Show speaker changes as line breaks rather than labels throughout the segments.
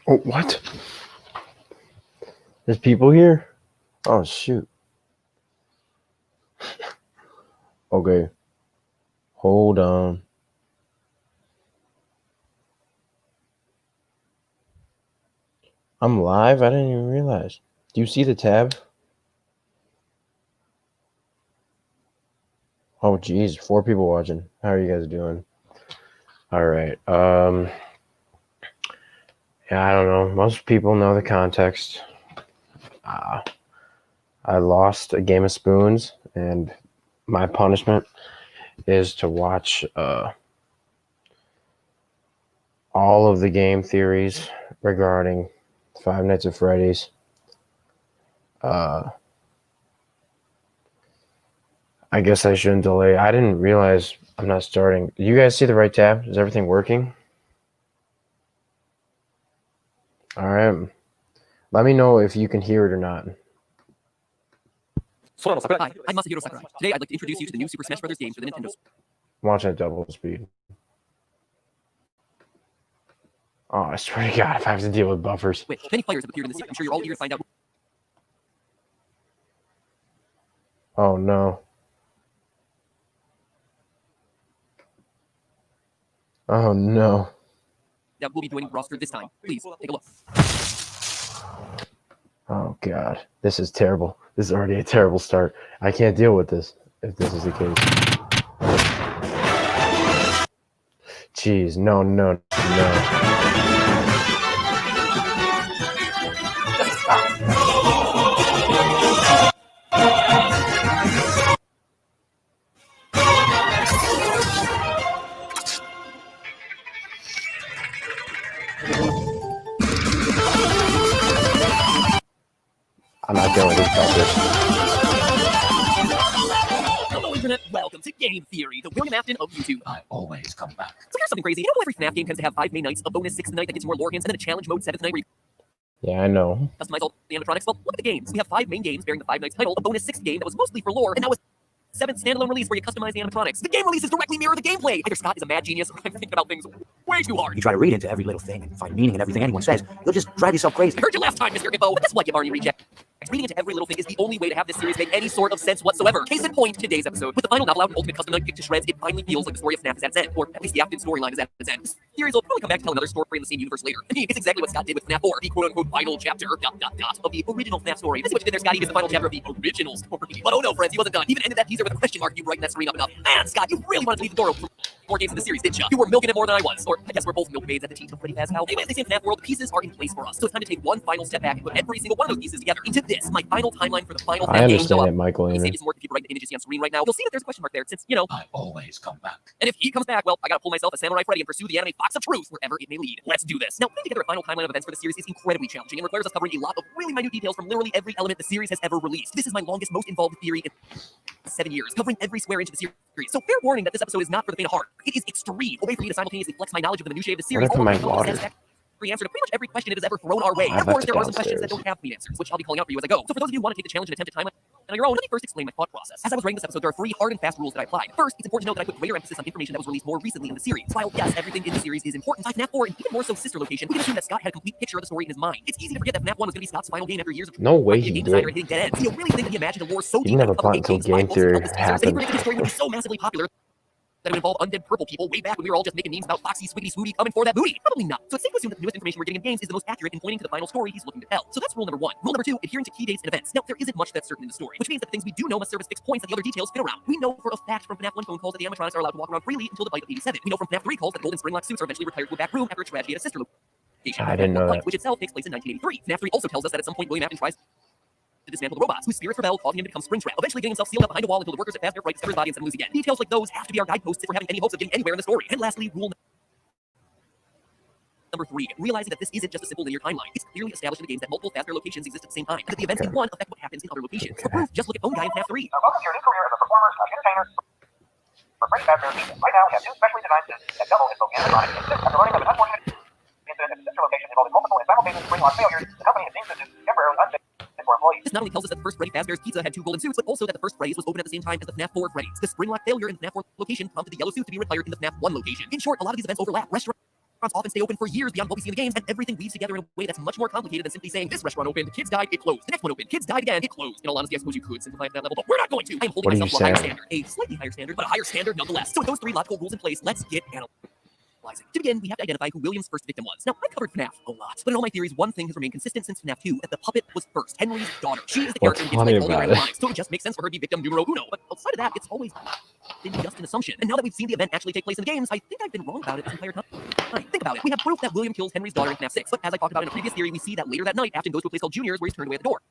Oh, what? There's people here? Oh, shoot. Okay. Hold on. I'm live? I didn't even realize. Do you see the tab? Oh, geez. 4 people watching. How are you guys doing? All right. Yeah, I don't know. Most people know the context. I lost a game of spoons, and my punishment is to watch all of the game theories regarding Five Nights at Freddy's. I guess I shouldn't delay. I didn't realize I'm not starting. Do you guys see the right tab? Is everything working? All right. Let me know if you can hear it or not.
Hi, I'm Masahiro Sakurai. Today I'd like to introduce you to the new Super Smash Bros. Games for the Nintendo Switch.
Watch at double speed. Oh, I swear to God, if I have to deal with buffers.
Many players have appeared in the series. I'm sure you're all eager to find out.
Oh, no. Oh, no.
That will be joining the roster this time. Please, take a look.
Oh, God. This is terrible. This is already a terrible start. I can't deal with this, if this is the case. Jeez, no. I'm not dealing with these buffers.
Hello, Internet. Welcome to Game Theory, the William Afton of YouTube.
I always come back.
So here's something crazy. You know how every FNAF game tends to have 5 main nights, a bonus 6th night that gets more lore hints, and then a challenge mode 7th night where you
Yeah, I know.
customize all the animatronics? Well, look at the games. We have 5 main games bearing the 5 nights title, a bonus 6th game that was mostly for lore, and now a 7th standalone release where you customize the animatronics. The game releases directly mirror the gameplay. Either Scott is a mad genius or I'm thinking about things way too hard.
You try to read into every little thing and find meaning in everything anyone says, you'll just drive yourself crazy.
I heard you last time, Mr. Hippo, but that's what you Barney reject. Reading into every little thing is the only way to have this series make any sort of sense whatsoever. Case in point, today's episode. With the final novel out and Ultimate Custom Night kicked to shreds, it finally feels like the story of FNAF is at its end, or at least the Afton storyline is at its end. The series will probably come back to tell another story in the same universe later. I mean, it's exactly what Scott did with FNAF 4, the quote-unquote final chapter, of the original FNAF story. This is what you did there, Scott. He did the final chapter of the original story. But oh no, friends, he wasn't done. He even ended that teaser with a question mark. You brighten that screen up enough. Man, Scott, you really wanted to leave the door open for more games in the series, didn't you? You were milking it more than I was. Or I guess we're both milkmaids at the teat of Freddy Fazbear. Anyways, they say in FNAF world, the pieces are in place for us. So it's time to take one final step back and put every single one of those pieces together into this, my final timeline for the final FNAF game.
Understand it, Michael.
Let me save you some work if you write the images you see on screen right now. You'll see that there's a question mark there, since, you know.
I always come back.
And if he comes back, well, I gotta pull myself a Samurai Freddy and pursue the anime Fox of Truth wherever it may lead. Let's do this. Now, putting together a final timeline of events for the series is incredibly challenging and requires us covering a lot of really minute details from literally every element the series has ever released. This is my longest, most involved theory in 7 years, covering every square inch of the series. So fair warning that this episode is not for the faint of heart. It is extreme. A way for me to simultaneously flex my knowledge of the minutiae of the series.
What if my water?
Answer to pretty much every question it has ever thrown our way. And of course, there are some questions that don't have clean answers, which I'll be calling out for you as I go. So for those of you who want to take the challenge and attempt a timeline on your own, let me first explain my thought process. As I was writing this episode, there are 3 hard and fast rules that I applied. First, it's important to note that I put greater emphasis on information that was released more recently in the series. While yes, everything in the series is important, FNAF 4 and even more so Sister Location, we can assume that Scott had a complete picture of the story in his mind. It's easy to forget that FNAF 1 was going to be Scott's final game after years of
No way
being a
he
game designer
did.
and hitting dead ends. Do you really think that he imagined a lore so
He
deep
never
that
thought until game theory happened.
He predicted the story would be so massively popular that it would involve undead purple people way back when we were all just making memes about Foxy, Swiggity, Swooty coming for that booty? Probably not. So it's safe to assume that the newest information we're getting in games is the most accurate in pointing to the final story he's looking to tell. So that's rule number 1. Rule number 2, adhering to key dates and events. Now, there isn't much that's certain in the story, which means that the things we do know must serve as fixed points that the other details fit around. We know for a fact from FNAF 1 phone calls that the animatronics are allowed to walk around freely until the bite of 87. We know from FNAF 3 calls that golden spring-lock suits are eventually retired to a back room after a tragedy at a sister location.
I didn't know that.
Which itself takes place in 1983. FNAF 3 also tells us that at some point William Afton tries to dismantle the robots, whose spirits rebel, causing him to become Springtrap, eventually getting himself sealed up behind a wall until the workers at Fazbear Fright discover his body and set him loose again. Details like those have to be our guideposts if we're having any hopes of getting anywhere in the story. And lastly, rule number 3, realizing that this isn't just a simple linear timeline. It's clearly established in the games that multiple Fazbear locations exist at the same time, and that the events in one affect what happens in other locations. For proof, just look at Phone Guy in FNAF 3.
Welcome to your new career as a performer/entertainer for Freddy Fazbear Pizza. Right now, we have 2 specially designed suits that double as both animatronic and assist. After learning of an unfortunate incident at the sister location involving multiple and simultaneous spring-lock failures, the company has named the suits temporarily unsafe for employees.
This not only tells us that the first Freddy Fazbear's Pizza had 2 golden suits, but also that the first Freddy's was open at the same time as the FNAF 4 Freddy's. The spring-lock failure in the FNAF 4 location prompted the yellow suit to be retired in the FNAF 1 location. In short, a lot of these events overlap. Restaurant often stay open for years beyond what we see in the games, and everything weaves together in a way that's much more complicated than simply saying, this restaurant opened, kids died, it closed. The next one opened, kids died again, it closed. In all honesty, I suppose you could simplify it to that level, but we're not going to. I'm holding
What are
myself
you
to a higher
saying?
standard. A slightly higher standard, but a higher standard nonetheless. So with those three logical rules in place, let's get analyzing. To begin, we have to identify who William's first victim was. Now, I covered FNAF a lot, but in all my theories, one thing has remained consistent since FNAF 2, that the puppet was first, Henry's daughter. She is the
What's
character
funny
in all their
about it?
lives, so it just makes sense for her to be victim numero uno. But outside of that, it's always been just an assumption. And now that we've seen the event actually take place in the games, I think I've been wrong about it this entire time. Think about it. We have proof that William kills Henry's daughter in FNAF 6, but as I talked about in a previous theory, we see that later that night, Afton goes to a place called Junior's where he's turned away at the door.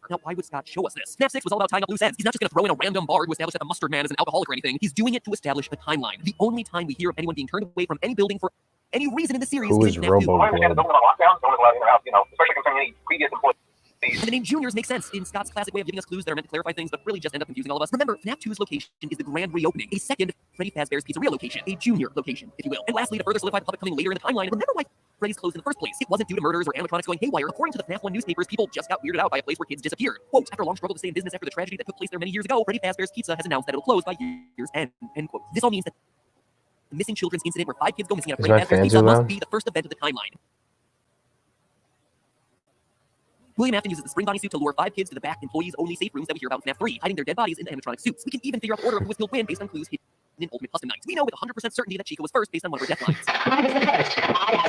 Now, why would Scott show us this? FNAF 6 was all about tying up loose ends. He's not just going to throw in a random bar to establish that the Mustard Man is an alcoholic or anything. He's doing it to establish a timeline. The only time we hear of anyone being turned away from any building for any reason in the series
Who
is
is
in FNAF 2.
Robo?
I understand that no one on lockdown, no one's allowed in their house, especially concerning any previous employees.
And the name Juniors makes sense in Scott's classic way of giving us clues that are meant to clarify things, but really just end up confusing all of us. Remember, FNAF 2's location is the grand reopening, a second Freddy Fazbear's Pizzeria location, a junior location, if you will. And lastly, to further solidify the puppet coming later in the timeline, remember why Freddy's closed in the first place. It wasn't due to murders or animatronics going haywire. According to the FNAF 1 newspapers, people just got weirded out by a place where kids disappeared. Quote, after a long struggle to stay in business after the tragedy that took place there many years ago, Freddy Fazbear's Pizza has announced that it will close by year's end. End quote. This all means that the missing children's incident where 5 kids go missing at a
Is
Freddy
my
Fazbear's
fans
Pizza must
allowed?
be the first event of the timeline. William Afton uses the spring body suit to lure 5 kids to the back employees-only safe rooms that we hear about in FNAF 3, hiding their dead bodies in the animatronic suits. We can even figure out the order of who was killed when based on clues hidden in Ultimate Custom Nights. We know with 100% certainty that Chica was first based on one of her death lines.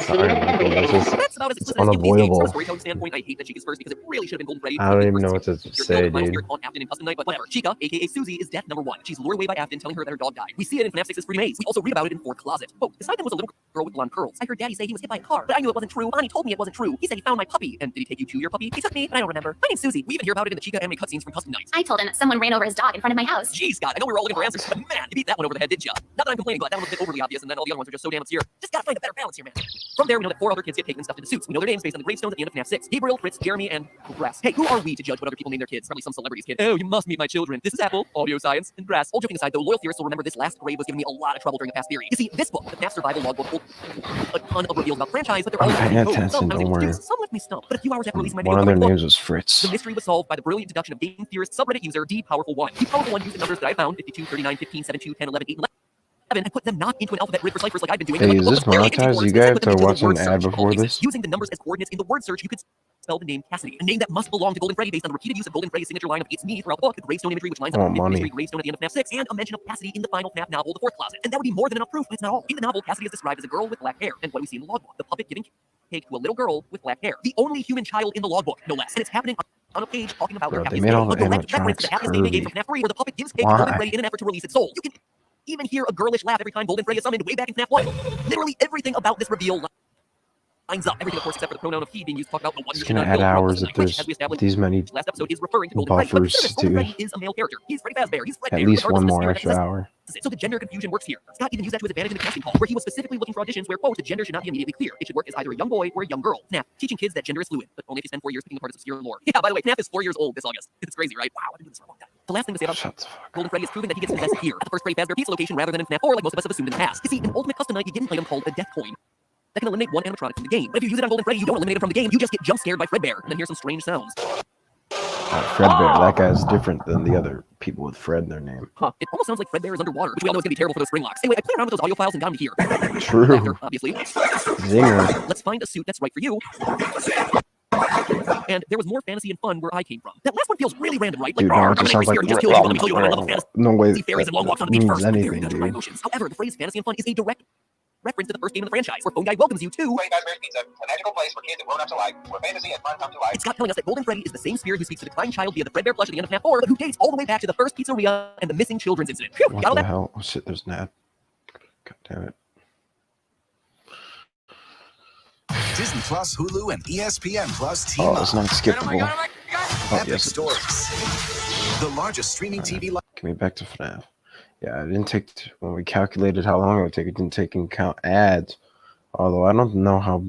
Sorry, Michael, that's just
That's about as explicit as it can be. From a
unavoidable.
storytelling standpoint, I hate that Chica's first because it really should have been Golden Freddy.
I don't even know what to say, dude.
On Afton in Custom Night, but whatever. Chica, aka Susie, is death number 1. She's lured away by Afton, telling her that her dog died. We see it in FNAF 6's Free Maze. We also read about it in 4 Closet. Oh, beside them was a little girl with blonde curls. I heard Daddy say he was hit by a car, but I knew it wasn't true. Bonnie told me it wasn't true. He said he found my puppy. And did he take you to your puppy? He took me, but I don't remember. My name's Susie. We even hear about it in the Chica anime cutscenes from Custom Nights.
I told him that someone ran over his dog in front of my house.
Jeez, Scott, I know we were all looking for answers, but man, you beat that one over the head, did ya? Not that I'm complaining, but that one was a bit overly obvious, and then all the other ones are just so damn obscure. Just gotta find a better balance here, man. From there, we know that 4 other kids get taken and stuffed into suits. We know their names based on the gravestones at the end of FNAF 6. Gabriel, Fritz, Jeremy, and Brass. Hey, who are we to judge what other people name their kids? Probably some celebrity's kid. Oh, you must meet my children. This is Apple, Audio Science, and Brass. All joking aside, though, loyal theorists will remember this last grave was giving me a lot of trouble during the past theory. You see, this book, the FNAF Survival Logbook, holds a ton of reveals about the franchise, but they're all
I'm paying attention,
Sometimes
don't
they
worry.
confuse, some left me stumped. But a few hours after releasing my
One
video
of their
cover book,
names was Fritz.
the mystery was solved by the brilliant deduction of game theorist subreddit user DPowerful1. DPowerful1 used the numbers that I found, 52, 39, 15, 72, 10, 11, 8, and 11, and put them not into an alphabet grid for ciphers like I've been doing.
Hey,
but
is
the
this
book was clearly
monetized?
empty
You guys
words,
have
and
to
put them
watch
into the
an
word
ad
search
before
called
this?
Using the numbers as coordinates in the word search, you could spell the name Cassidy, a name that must belong to Golden Freddy based on the repeated use of Golden Freddy's signature line of "It's me" throughout the book, the gravestone imagery which lines up
Oh,
with the
money.
mystery gravestone at the end of FNAF 6, and a mention of Cassidy in the final FNAF novel, The Fourth Closet. And that would be more than enough proof, but it's not all. In the novel, Cassidy is described as a girl with black hair, and what do we see in the logbook? The puppet giving cake to a little girl with black hair. The only human child in the logbook, no less. And it's happening on a page talking about
Bro,
her
they
happiest
made
day,
all
a
the
direct reference to the
animatronics
happiest day in a game
curvy.
from FNAF 3 where the puppet gives cake to
Why?
Golden Freddy in an effort to release its soul. You can even hear a girlish laugh every time Golden Freddy is summoned way back in FNAF 1. Literally everything about this reveal lines up. Everything, of course, except for the pronoun of he being used to talk about the one
It's
who should
gonna
not
add
go throughout
hours
Custom
if
Night, which,
there's
as we established
these many
last episode, is referring to Golden Freddy. But
buffers
consider this,
to
Golden
do.
Freddy is a male character. He's Freddy Fazbear. He's Fredbear.
At least
regardless
one
of the
more
spirit
extra
that
hour.
so the gender confusion works here. Scott even used that to his advantage in the casting call, where he was specifically looking for auditions where, quote, the gender should not be immediately clear. It should work as either a young boy or a young girl. FNAF, teaching kids that gender is fluid, but only if you spend 4 years picking apart its obscure lore. Yeah, by the way, FNAF is 4 years old this August. It's crazy, right? Wow, I've been doing this for a long time. The last thing to say about
Shut the fuck
Golden Freddy is proving that he gets possessed here, at the first Freddy Fazbear Pizza location rather than in FNAF 4 like most of us have assumed in the past. You see, in Ultimate Custom Night, you get an item called a Death Coin that can eliminate one animatronic from the game. But if you use it on Golden Freddy, you don't eliminate it from the game. You just get jump scared by Fredbear, and then hear some strange sounds.
Fredbear, that guy's different than the other people with Fred in their name.
Huh. It almost sounds like Fredbear is underwater, which we all know is going to be terrible for those spring locks. Anyway, I played around with those audio files and got them here.
True.
Laughter, obviously.
Zinger.
Let's find a suit that's right for you. And there was more fantasy and fun where I came from. That last one feels really random, right?
Dude,
"Rawr,
no, it
I'm
just
an angry
sounds like
spirit who just killed you. Let me tell you how I love fantasy.
no way.
See fairies and long walks on the
that
beach
means
first. Very
anything,
natural to my
dude.
emotions. However, the phrase fantasy and fun is a direct reference to the first game in the franchise, where Phone Guy welcomes you to.
Freddy Fazbear's Pizza, a magical place for kids and grown-ups alike, where fantasy and fun come to life.
It's Scott telling us that Golden Freddy is the same spirit who speaks to the declined child via the Fredbear plush at the end of FNAF 4, but who dates all the way back to the first pizzeria and the missing children's incident. Phew,
What
got all
the
that?
hell? Oh shit, there's an ad. God damn it.
Disney Plus, Hulu, and ESPN Plus team
Oh, it's not skippable. Oh,
Epic
yes, it is.
Stories. The largest streaming TV
Give me back to FNAF. Yeah, it didn't take, when we calculated how long it would take, it didn't take into account ads. Although I don't know how,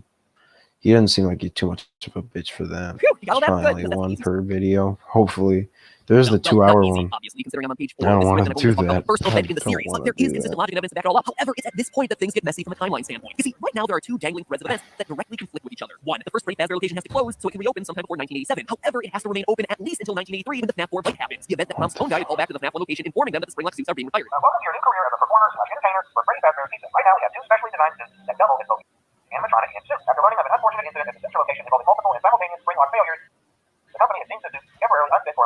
he doesn't seem like he's too much of a bitch for that.
Phew, you got all
It's
that?
probably
Good,
only
'cause that's
one
easy.
per video, hopefully. There's the
Well,
2
not
hour
easy,
one.
obviously, considering I'm on page 4.
I don't
This is
wanna
the
do that.
first
I
event in the
don't
series, but
wanna
there
do
is
that.
instant logic and evidence to back it all up. However, it's at this point that things get messy from a timeline standpoint. You see, right now there are two dangling threads of events that directly conflict with each other. One, the first Freddy Fazbear location has to close so it can reopen sometime before 1987. However, it has to remain open at least until 1983 when the FNAF 4 fight happens. The event that prompts Phone Guy to call back to the FNAF 1 location, informing them that the Springlock suits are being retired.
Welcome to your new career as a performer/entertainer for Freddy Fazbear's Pizza. Right now, we have 2 specially designed suits that double as both and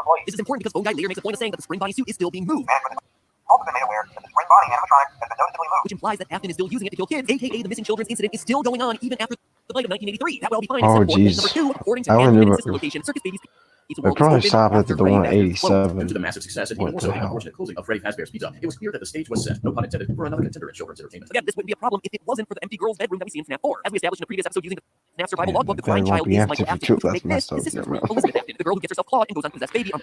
employees.
This is important because Phone Guy later makes a point of saying that the spring bodysuit is still being moved,
Management has also been made aware that the spring body animatronic has been noticeably moved.
which implies that Afton is still using it to kill kids, aka the missing children's incident is still going on even after the blight of 1983. That will be fine.
Oh,
Except for
jeez.
number 2, according to
I
Canon
only
and
knew
sister
it-
location, Circus Baby's Pizza
They
World is
probably
open
stopped
after
at the
Freddy Fazbear's close.
187.
Due to the massive success and
What
even more
the
so the
hell?
unfortunate closing of Freddy Fazbear's Pizza, it was clear that the stage was set, no pun intended, for another contender in children's entertainment.
Again, this wouldn't be a problem if it wasn't for the empty girl's bedroom that we see in FNAF 4. As we established in a previous episode using the FNAF survival
Yeah,
logbook, the
that
crying
won't
child
be
is
empty
Michael
for
Afton,
two.
who
That's
make this
messed up.
his sister,
Never mind.
Elizabeth Afton, the girl who gets herself clawed and goes on to possess baby on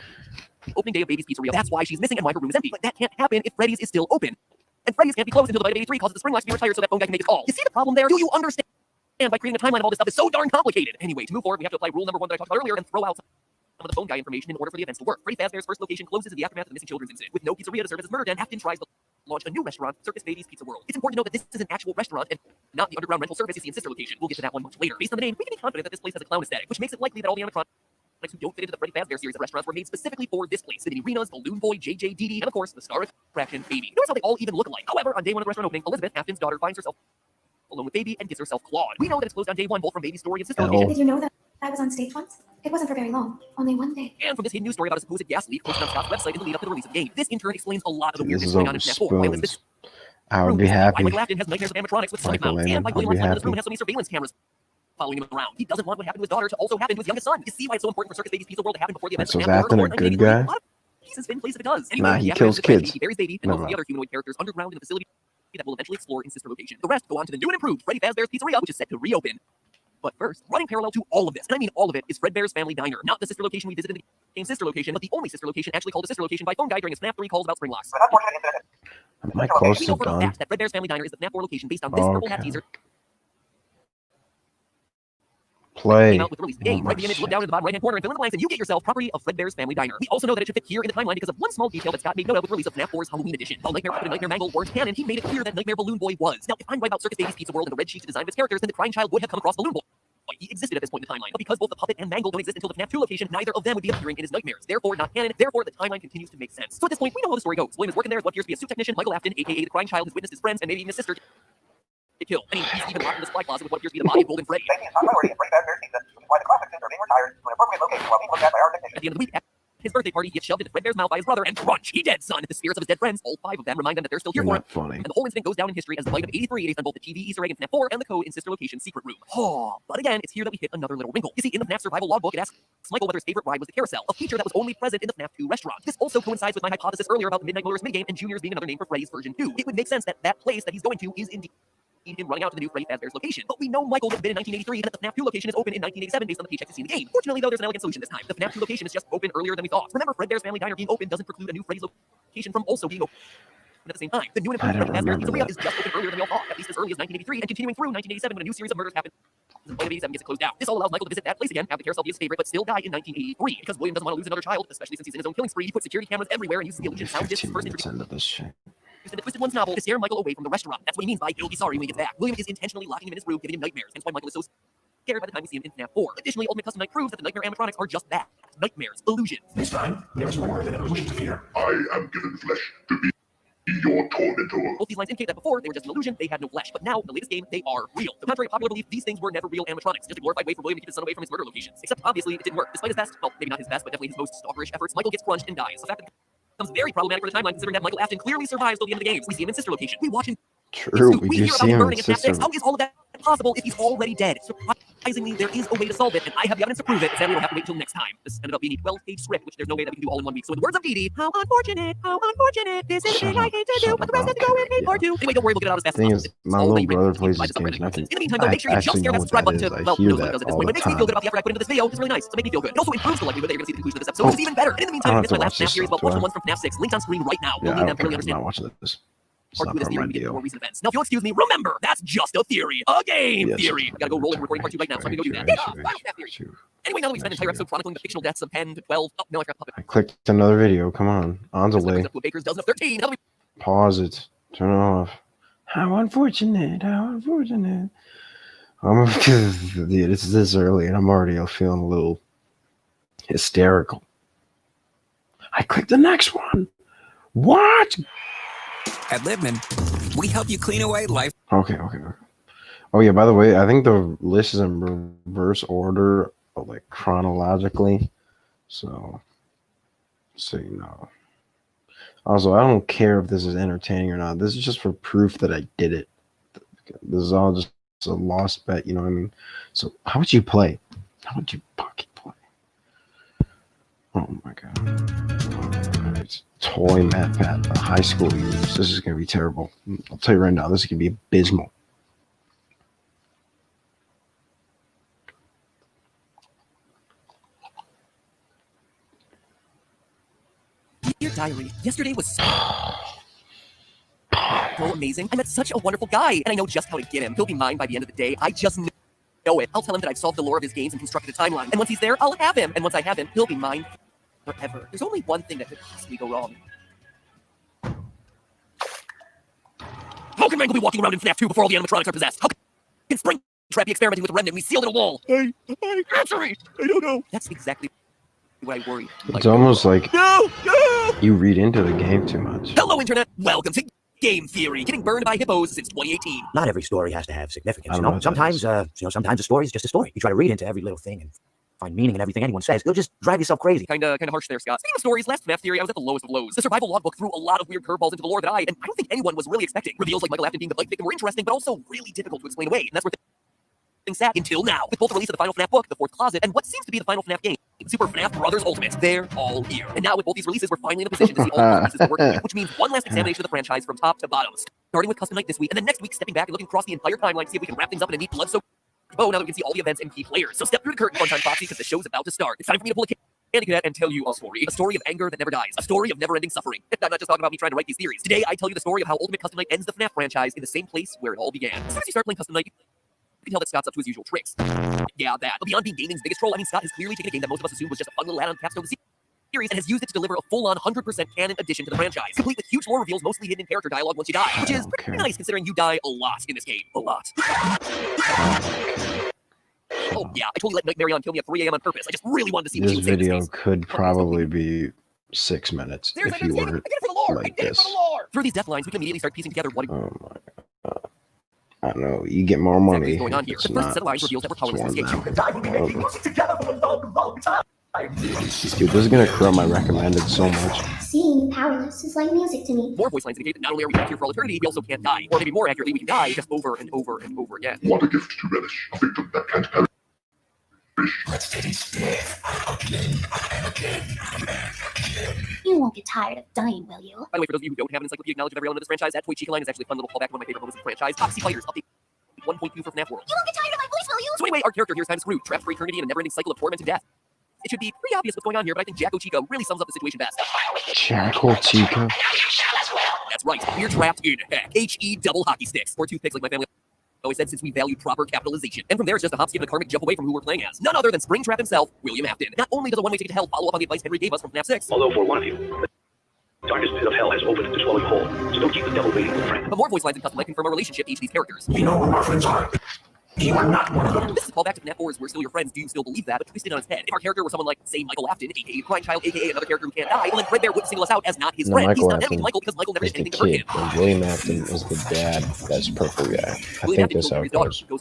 opening day of Baby's Pizzeria. That's why she's missing and why her room is empty. But that can't happen if Freddy's is still open. And Freddy's can't be closed until the blight of 83 causes the spring locks to be retired so that Phone Guy can make his call. You see the problem there? Do you understand? By creating a timeline of all this stuff is so darn complicated. Anyway, to move forward, we have to apply rule number 1 that I talked about earlier and throw out some of the Phone Guy information in order for the events to work. Freddy Fazbear's first location closes in the aftermath of the missing children's incident. With no pizzeria to serve as his murder den, Afton tries to launch a new restaurant, Circus Baby's Pizza World. It's important to note that this is an actual restaurant and not the underground rental service you see in sister location. We'll get to that one much later. Based on the name, we can be confident that this place has a clown aesthetic, which makes it likely that all the animatronics who don't fit into the Freddy Fazbear series of restaurants were made specifically for this place. The Rena's, Balloon Boy, JJ, Dee, and of course, the Star Attraction Baby. Notice how they all even look alike. However, on day 1 of the restaurant opening, Elizabeth, Afton's daughter, finds herself alone with Baby and gets herself clawed. We know that it's closed on day 1, both from Baby's story and sister location,
Did you know that I was on stage once? It wasn't for very long. Only one day.
and from this hidden news story about a supposed gas leak posted on Scott's website in the lead up to the release of the game. This in turn explains a lot of the
This
weirdness
is
going on
over
in FNAF 4. Why Elizabeth's
spoons. I would be
why
happy.
Michael Afton has nightmares of animatronics with stomach
Michael
mounts, and why
Lehman,
William
I'd be
wants to live in his room
happy.
and has so many surveillance cameras following him around. He doesn't want what happened to his daughter to also happen to his youngest son. You see why it's so important for Circus Baby's Pizza World to happen before the events
So
of
is
FNAF 4
Afton a
or
good
1983.
guy?
A lot of pieces fit in place if it does. Anyway,
Nah, he
the
kills
aftermath of the tragedy,
kids.
He buries Baby and
Never
most of the
mind.
other humanoid characters underground in the facility that we'll eventually explore in sister location. The rest go on to the new and improved Freddy Fazbear's Pizzeria, which is set to reopen. But first, running parallel to all of this, and I mean all of it, is Fredbear's Family Diner. Not the sister location we visited in the game sister location, but the only sister location actually called a sister location by Phone Guy during his FNAF 3 calls about spring locks.
An unfortunate incident
Am I close
We
to
know for a
done?
fact that Fredbear's Family Diner is the FNAF 4 location based on this purple hat
Okay.
teaser
Play.
came out with the release of the game.
Oh
Write
my
the image, look
shit.
down in the bottom right-hand corner, and fill in the blanks, and you get yourself property of Fredbear's Family Diner. We also know that it should fit here in the timeline because of one small detail that Scott made note of with the release of FNAF 4's Halloween edition. While Nightmare Puppet and Nightmare Mangle weren't canon, he made it clear that Nightmare Balloon Boy was. Now, if I'm right about Circus Baby's Pizza World and the red sheets design of its characters, then the crying child would have come across Balloon Boy. He existed at this point in the timeline, but because both the puppet and Mangle don't exist until the FNAF 2 location, neither of them would be appearing in his nightmares. Therefore, not canon. Therefore, the timeline continues to make sense. So at this point, we know how the story goes. William is working there as what appears to be a suit technician. Michael Afton, aka the crying child, has witnessed his friends and maybe even his sister get killed. I mean, he's even locked in the supply closet with what appears to be the body of Golden Freddy.
safety is top priority at Freddy Fazbear's Pizza, which is why the classic sins are being retired to an appropriate location while being looked at by our technicians.
At the end of the week, at his birthday party, he gets shoved into Fredbear's mouth by his brother, and crunch, he dead, son. The spirits of his dead friends, all 5 of them, remind them that they're still here
You're
for him.
not funny.
And the whole incident goes down in history as the blight of 83 based on both the TV Easter egg in FNAF 4 and the code in Sister Location's secret room. Oh, but again, it's here that we hit another little wrinkle. You see, in the FNAF survival logbook, it asks Michael whether his favorite ride was the carousel, a feature that was only present in the FNAF 2 restaurant. This also coincides with my hypothesis earlier about the Midnight Blowers minigame and Juniors being another name for Freddy's version 2. It would make sense that that place that he's going to is indeed him running out to the new Freddy Fazbear's location. But we know Michael has been in 1983 and that the FNAF 2 location is open in 1987 based on the paycheck to see in the game. Fortunately, though, there's an elegant solution this time. The FNAF 2 location is just open earlier than we thought. Remember, Fredbear's Family Diner being open doesn't preclude a new Freddy's location from also being open at the same time. The new and
I
improved
don't
Freddy Fazbear's
remember
Pizzeria
that.
is just open earlier than we all thought, at least as early as 1983, and continuing through 1987 when a new series of murders happen. The Blight of 87 gets it closed down. This all allows Michael to visit that place again, have the carousel be his favorite, but still die in 1983. Because William doesn't want to lose another child, especially since he's in his own killing spree, he puts security cameras everywhere and uses the illusion sound discs
15
first
minutes
introduced
into this shit.
in the Twisted One's novel to scare Michael away from the restaurant. That's what he means by he'll be sorry when he gets back. William is intentionally locking him in his room, giving him nightmares, hence why Michael is so scared by the time we see him in FNAF 4. Additionally, Ultimate Custom Night proves that the nightmare animatronics are just that. Nightmares, illusions.
This time, there is more than an illusion to fear. I am given flesh to be your tormentor.
Both these lines indicate that before they were just an illusion, they had no flesh. But now, in the latest game, they are real. So contrary to popular belief, these things were never real animatronics, just a glorified way for William to keep his son away from his murder locations. Except obviously it didn't work. Despite his best, well, maybe not his best, but definitely his most stalkerish efforts, Michael gets crunched and dies. A fact that becomes very problematic for the timeline, considering that Michael Afton clearly survives till the end of the games. We see him in sister location. We watch him.
True, we
hear
do
about
see
him
him
burning
in
in FNAF 6.
sister.
How is all of that possible if he's already dead? Surprisingly, there is a way to solve it, and I have the evidence to prove it. Sadly, we'll have to wait until next time. This ended up being a 12-page script, which there's no way that we can do all in 1 week. So in the words of Dee Dee, how unfortunate, this is the thing I hate to do, but the rest has to go in part 2. Anyway, don't worry, we'll get it out as fast as
Thing
possible.
is,
It's
my
already
little brother
written
plays
by
these
the
games, and I
subreddit.
can
In the meantime, though, make sure you just
actually
scare
know
that subscribe
what
button
that
to,
is.
well,
I hear
knows what it
that
does at this
all
point, but
the
it makes me feel good
time.
about the effort I put into this video. It's really nice. So make me feel good. It also improves the likelihood that you're going to see the conclusion of this episode, which is even better. And in the meantime,
I
if
don't
you
have
missed
to
my last
watch
FNAF series,
this
well,
stuff,
watch the
do I?
ones from FNAF 6. Linked on screen right now.
Yeah,
You'll need
I
them to really
don't care. I'm
understand
not watching this. It's
part 2
not
of this
part of
theory
my
we get
deal.
more recent events. Now, if you'll excuse me, remember, that's just a theory. A game
Yes,
theory. I gotta go roll into recording part 2 right now, so I'm gonna go do that. Yeah, final FNAF theory. Anyway, now that we've spent an entire episode chronicling the fictional deaths of 10 to 12. Oh, no, I forgot the puppet.
I clicked another video. Come on. On the way.
Up to a baker's dozen of 13. How do we
Pause it. Turn it off. How unfortunate. How unfortunate. Dude, it's this early and I'm already feeling a little hysterical. I clicked the next one. What?
At Libman, we help you clean away life.
Okay. Oh yeah, by the way, I think the list is in reverse order, like chronologically. So So you know. Also, I don't care if this is entertaining or not. This is just for proof that I did it. This is all just a lost bet, you know what I mean? So how would you play? How would you fucking play? Oh my god. It's toy map at the high school years. This is gonna be terrible. I'll tell you right now, this is gonna be abysmal.
Dear diary, yesterday was so amazing. I met such a wonderful guy, and I know just how to get him. He'll be mine by the end of the day. I just know it. I'll tell him that I've solved the lore of his games and constructed a timeline. And once he's there, I'll have him. And once I have him, he'll be mine forever. There's only one thing that could possibly go wrong. How can Mangle be walking around in FNAF 2 before all the animatronics are possessed? How can Springtrap be experimenting with the remnant we sealed in a wall? Answer me! I don't know. That's exactly what I worry.
It's almost like
No!
you read into the game too much.
Hello, Internet. Welcome to Game Theory, getting burned by hippos since 2018.
Not every story has to have significance.
I
You
don't know
know,
what
sometimes,
that
sometimes a story is just a story. You try to read into every little thing and find meaning in everything anyone says. It'll just drive yourself crazy.
Kinda harsh there, Scott. Speaking of stories, last FNAF Theory, I was at the lowest of lows. The survival logbook threw a lot of weird curveballs into the lore that I don't think anyone was really expecting. Reveals like Michael Afton being the bike victim were interesting, but also really difficult to explain away. And that's where things sat until now. With both the release of the final FNAF book, The Fourth Closet, and what seems to be the final FNAF game, Super FNAF Brothers Ultimate. They're all here. And now with both these releases, we're finally in a position to see all the pieces working, which means one last examination of the franchise from top to bottom. Starting with Custom Night this week, and then next week stepping back and looking across the entire timeline to see if we can wrap things up in a neat blood-soaked bow now that we can see all the events and key players. So step through the curtain, fun time, Foxy, because the show's about to start. It's time for me to pull a candy cadet and tell you a story. A story of anger that never dies. A story of never-ending suffering. I'm not just talking about me trying to write these theories. Today, I tell you the story of how Ultimate Custom Night ends the FNAF franchise in the same place where it all began. As soon as you start playing Custom Night, you can tell that Scott's up to his usual tricks. Yeah, that. But beyond being gaming's biggest troll, I mean, Scott has clearly taken a game that most of us assumed was just a fun little add-on capstone to the series and has used it to deliver a full-on 100% canon addition to the franchise, complete with huge lore reveals mostly hidden in character dialogue once you die, which is pretty nice considering you die a lot in this game. A lot. Oh yeah, I totally let Nightmare on kill me at 3 a.m. on purpose. I just really wanted to see what
This
she would say in this
video
case.
could probably be 6 minutes
There's
if you were
I did it for the lore.
like
I did it
this.
for the lore. Through these death lines, we can immediately start piecing together what
Oh my god. I don't know. You get more money.
exactly is going on here.
It's
The first
not
set of lines reveals that we're powerless to
just
escape.
one
And I will be making music together for a long, long time.
Dude, this is gonna corrupt my recommended so much.
Seeing you powerless is like music to me.
More voice lines indicate that not only are we here for all eternity, we also can't die. Or maybe more accurately, we can die just over and over and over again.
What a gift to relish, a victim that can't perish.
You won't get tired of dying, will you?
By the way, for those of you who don't have an encyclopedic knowledge of every element of this franchise, that Toy Chica line is actually a fun little callback to one of my favorite moments of the franchise. Foxy Fighters update 1.2 for FNAF World.
You won't get tired of my voice, will you?
So anyway, our character here is kind of screwed, trapped for eternity in a never-ending cycle of torment and death. It should be pretty obvious what's going on here, but I think Jacko Chico really sums up the situation best.
Jackal Chica.
That's right, we're trapped in heck. H-E double hockey sticks. Or toothpicks like my family always said, since we value proper capitalization. And from there, it's just a hop, skip, and a karmic jump away from who we're playing as. None other than Springtrap himself, William Afton. Not only does a one-way ticket to hell follow up on the advice Henry gave us from FNAF 6,
Although for one of you, the darkest pit of hell has opened to swallow you whole. So don't keep the devil waiting, friend.
but more voice lines and custom might confirm a relationship to each of these characters.
We know who our friends are. You are not one of them.
This is a callback to FNAF 4's We're Still Your Friends, Do You Still Believe That? But twisted on its head. If our character were someone like, say, Michael Afton, aka Crying Child, aka another character who can't die, well then Fredbear wouldn't single us out as not his
No,
friend. He's
Michael
not enemy
Afton
Michael because Michael never
is
did
the
anything to hurt him.
kid, and William Afton is the dad that's Purple Guy. I
William
think
Afton
that's
killed
how
his
it
daughter,
goes.
who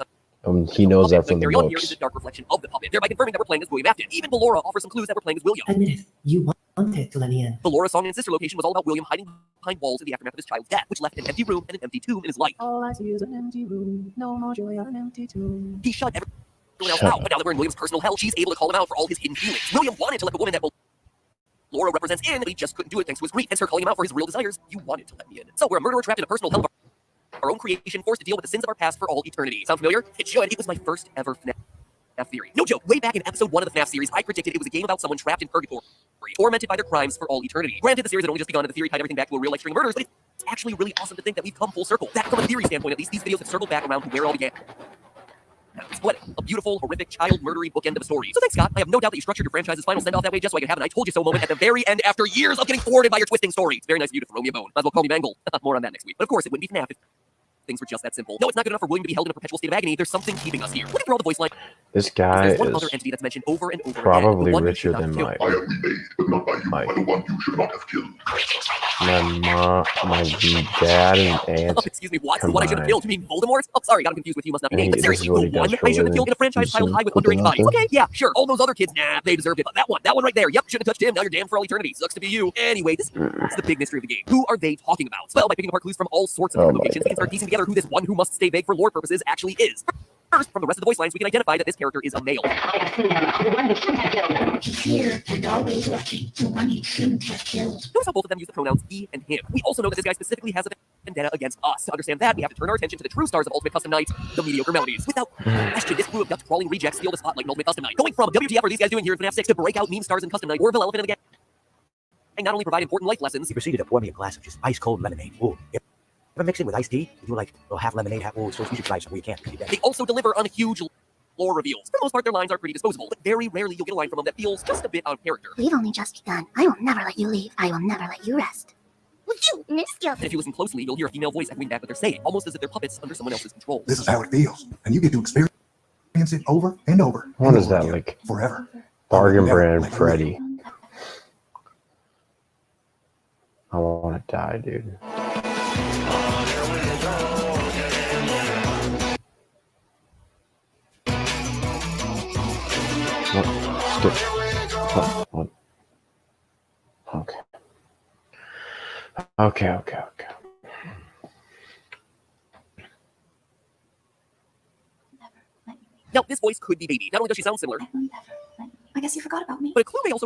goes
He knows that from the
Carry on here is
books.
a dark reflection of the puppet, thereby confirming that we're playing as William Afton. Even Ballora offers some clues that we're playing as William.
Admit it, you wanted to let me in.
Ballora's song and sister location was all about William hiding behind walls in the aftermath of his child's death, which left an empty room and an empty tomb in his life.
All I see is an empty room, no more joy on an empty tomb.
He shut everyone else out, but now that we're in William's personal hell, she's able to call him out for all his hidden feelings. William wanted to let the woman that Ballora represents in, but he just couldn't do it thanks to his grief. Hence her calling him out for his real desires. You wanted to let me in. So we're a murderer trapped in a personal hell of our own creation, forced to deal with the sins of our past for all eternity. Sound familiar? It should. It was my first ever FNAF theory. No joke, way back in episode 1 of the FNAF series, I predicted it was a game about someone trapped in purgatory, tormented by their crimes for all eternity. Granted, the series had only just begun and the theory tied everything back to a real life string of murders, but it's actually really awesome to think that we've come full circle. That from a theory standpoint, at least these videos have circled back around to where it all began. It's what? A beautiful, horrific, child murdery bookend of a story. So thanks, Scott. I have no doubt that you structured your franchise's final send-off that way just so I could have an I told you so moment at the very end after years of getting thwarted by your twisting story. It's very nice of you to throw me a bone. Might as well call me Mangle. More on that next week. But of course, it wouldn't be FNAF if things were just that simple. No, it's not good enough for William to be held in a perpetual state of agony. There's something keeping us here. Looking through all the voice lines,
This guy
there's one
is
other entity that's mentioned over and over
probably
again. The one you
richer
should not
than
kill.
Mike.
I am remade, but not by you,
Mike.
by the one you should not have killed.
My mom, my dad, and aunt.
Excuse me, what? The one I should have killed? You mean Voldemort? Oh, sorry, got him confused with You Must Not Be Named. But
This
seriously,
is what
the
he does
one
for
I
a
should have
living.
killed in a franchise
Just
piled high with
put that
underage
out
bodies.
there.
Okay, yeah, sure. All those other kids, nah, they deserved it. But that one right there, yep, should have touched him. Now you're damned for all eternity. Sucks to be you. Anyway, this is the big mystery of the game. Who are they talking about? Well, by picking apart clues from all sorts of different locations, we can start piecing together who this one who must stay vague for lore purposes actually is. First, from the rest of the voice lines, we can identify that this character is a male. Notice how both of them use the pronouns he and him. We also know that this guy specifically has a vendetta against us. To understand that, we have to turn our attention to the true stars of Ultimate Custom Night, the mediocre melodies. Without question, this crew of gut-crawling rejects steal the spotlight in Ultimate Custom Night. Going from WTF are these guys doing here in FNAF 6 to break out meme stars in Custom Night, Orville Elephant again. And not only provide important life lessons,
He proceeded to pour me a glass of just ice-cold lemonade. Ooh, ever mix it with iced tea? You do like half lemonade, half... Oh, so you should try some. Well, you can't.
they also deliver on huge lore reveals. For the most part, their lines are pretty disposable, but very rarely you'll get a line from them that feels just a bit out of character.
We've only just begun. I will never let you leave. I will never let you rest. You misskill.
And if you listen closely, you'll hear a female voice echoing back what they're saying, almost as if they're puppets under someone else's control.
This is how it feels, and you get to experience it over and over.
What is that, like
forever?
bargain brand Freddy? I want to die, dude. What? Skip. What? Okay. Okay.
Now, this voice could be Baby. Not only does she sound similar,
I guess you forgot about me.
but a clue may also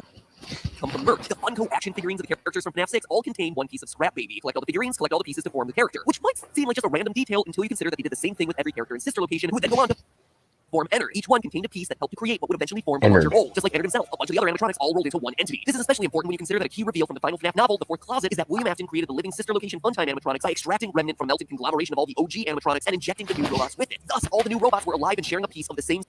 come from merch. The Funko action figurines of the characters from FNAF 6 all contain one piece of scrap Baby. Collect all the figurines, collect all the pieces to form the character, which might seem like just a random detail until you consider that they did the same thing with every character in Sister Location, who would then go on to form Ennard. Each one contained a piece that helped to create what would eventually form the larger whole, just like Ennard himself. A bunch of the other animatronics all rolled into one entity. This is especially important when you consider that a key reveal from the final FNAF novel, The Fourth Closet, is that William Afton created the living Sister Location Funtime animatronics by extracting remnant from melted conglomeration of all the OG animatronics and injecting the new robots with it. Thus, all the new robots were alive and sharing a piece of the same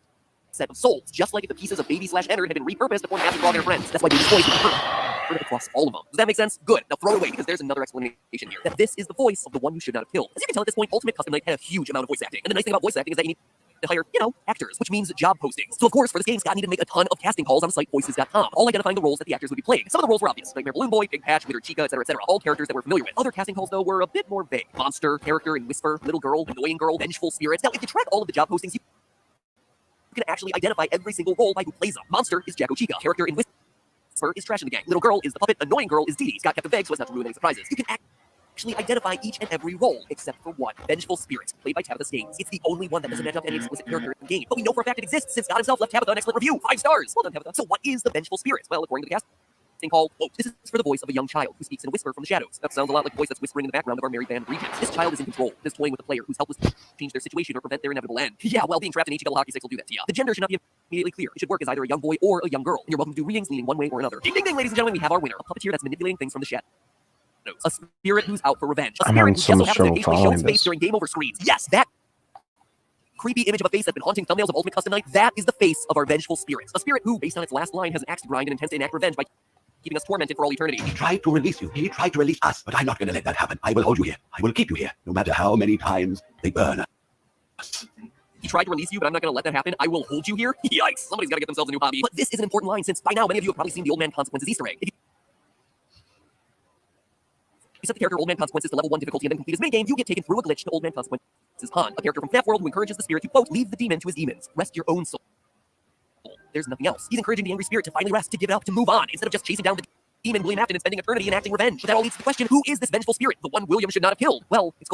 set of souls, just like if the pieces of Baby/Ennard had been repurposed to form Afton for all their friends. That's why Baby's voice is heard across all of them. Does that make sense? Good. Now throw it away, because there's another explanation here. That this is the voice of the one you should not have killed. As you can tell at this point, Ultimate Custom Night had a huge amount of voice acting. And the nice thing about voice acting is that you need to hire, actors, which means job postings. So of course, for this game, Scott needed to make a ton of casting calls on site voices.com, all identifying the roles that the actors would be playing. Some of the roles were obvious, Nightmare Balloon Boy, Big Patch, Withered Chica, etc., all characters that we're familiar with. Other casting calls, though, were a bit more vague. Monster, character in Whisper, Little Girl, Annoying Girl, Vengeful Spirits. Now, if you track all of the job postings, you can actually identify every single role by who plays them. Monster is Jacko Chica, character in Whisper is Trash in the Gang, Little Girl is the puppet, Annoying Girl is Dee Dee. Scott kept them vague so as not to ruin any surprises. You can actually identify each and every role, except for one. Vengeful Spirits, played by Tabitha Staines. It's the only one that doesn't match up to any explicit character in the game. But we know for a fact it exists, since Scott himself left Tabitha an excellent review. 5 stars! Well done, Tabitha. So what is the Vengeful Spirits? Well, according to the casting call, quote, this is for the voice of a young child who speaks in a whisper from the shadows. That sounds a lot like a voice that's whispering in the background of our merry band of regents. This child is in control, is toying with the player who's helpless to change their situation or prevent their inevitable end. Yeah, well, being trapped in HE double hockey sticks will do that to you. The gender should not be immediately clear. It should work as either a young boy or a young girl. And you're welcome to do readings leaning one way or another. Ding, ding, ding, ladies and gentlemen, we have our winner. A puppeteer that's manipulating things from the shadows. A spirit who's out for revenge. A spirit who just so happens to occasionally show its face during game over screens. Yes, that creepy image of a face that's been haunting thumbnails of Ultimate Custom Night, that is the face of our vengeful spirit. A spirit who, based on its last line, has an axe to grind and intends to enact revenge by keeping us tormented for all eternity.
He tried to release you. He tried to release us, but I'm not going to let that happen. I will hold you here. I will keep you here, no matter how many times they burn us.
He tried to release you, but I'm not going to let that happen. I will hold you here. Yikes, somebody's got to get themselves a new hobby. But this is an important line, since by now many of you have probably seen the Old Man Consequences Easter egg. If you set the character Old Man Consequences to level 1 difficulty and then complete his minigame, you get taken through a glitch to Old Man Consequences Han, a character from FNAF World who encourages the spirit to, quote, leave the demon to his demons. Rest your own soul. There's nothing else. He's encouraging the angry spirit to finally rest, to give it up, to move on, instead of just chasing down the demon William Afton and spending eternity enacting revenge. But that all leads to the question, who is this vengeful spirit? The one William should not have killed? Well, it's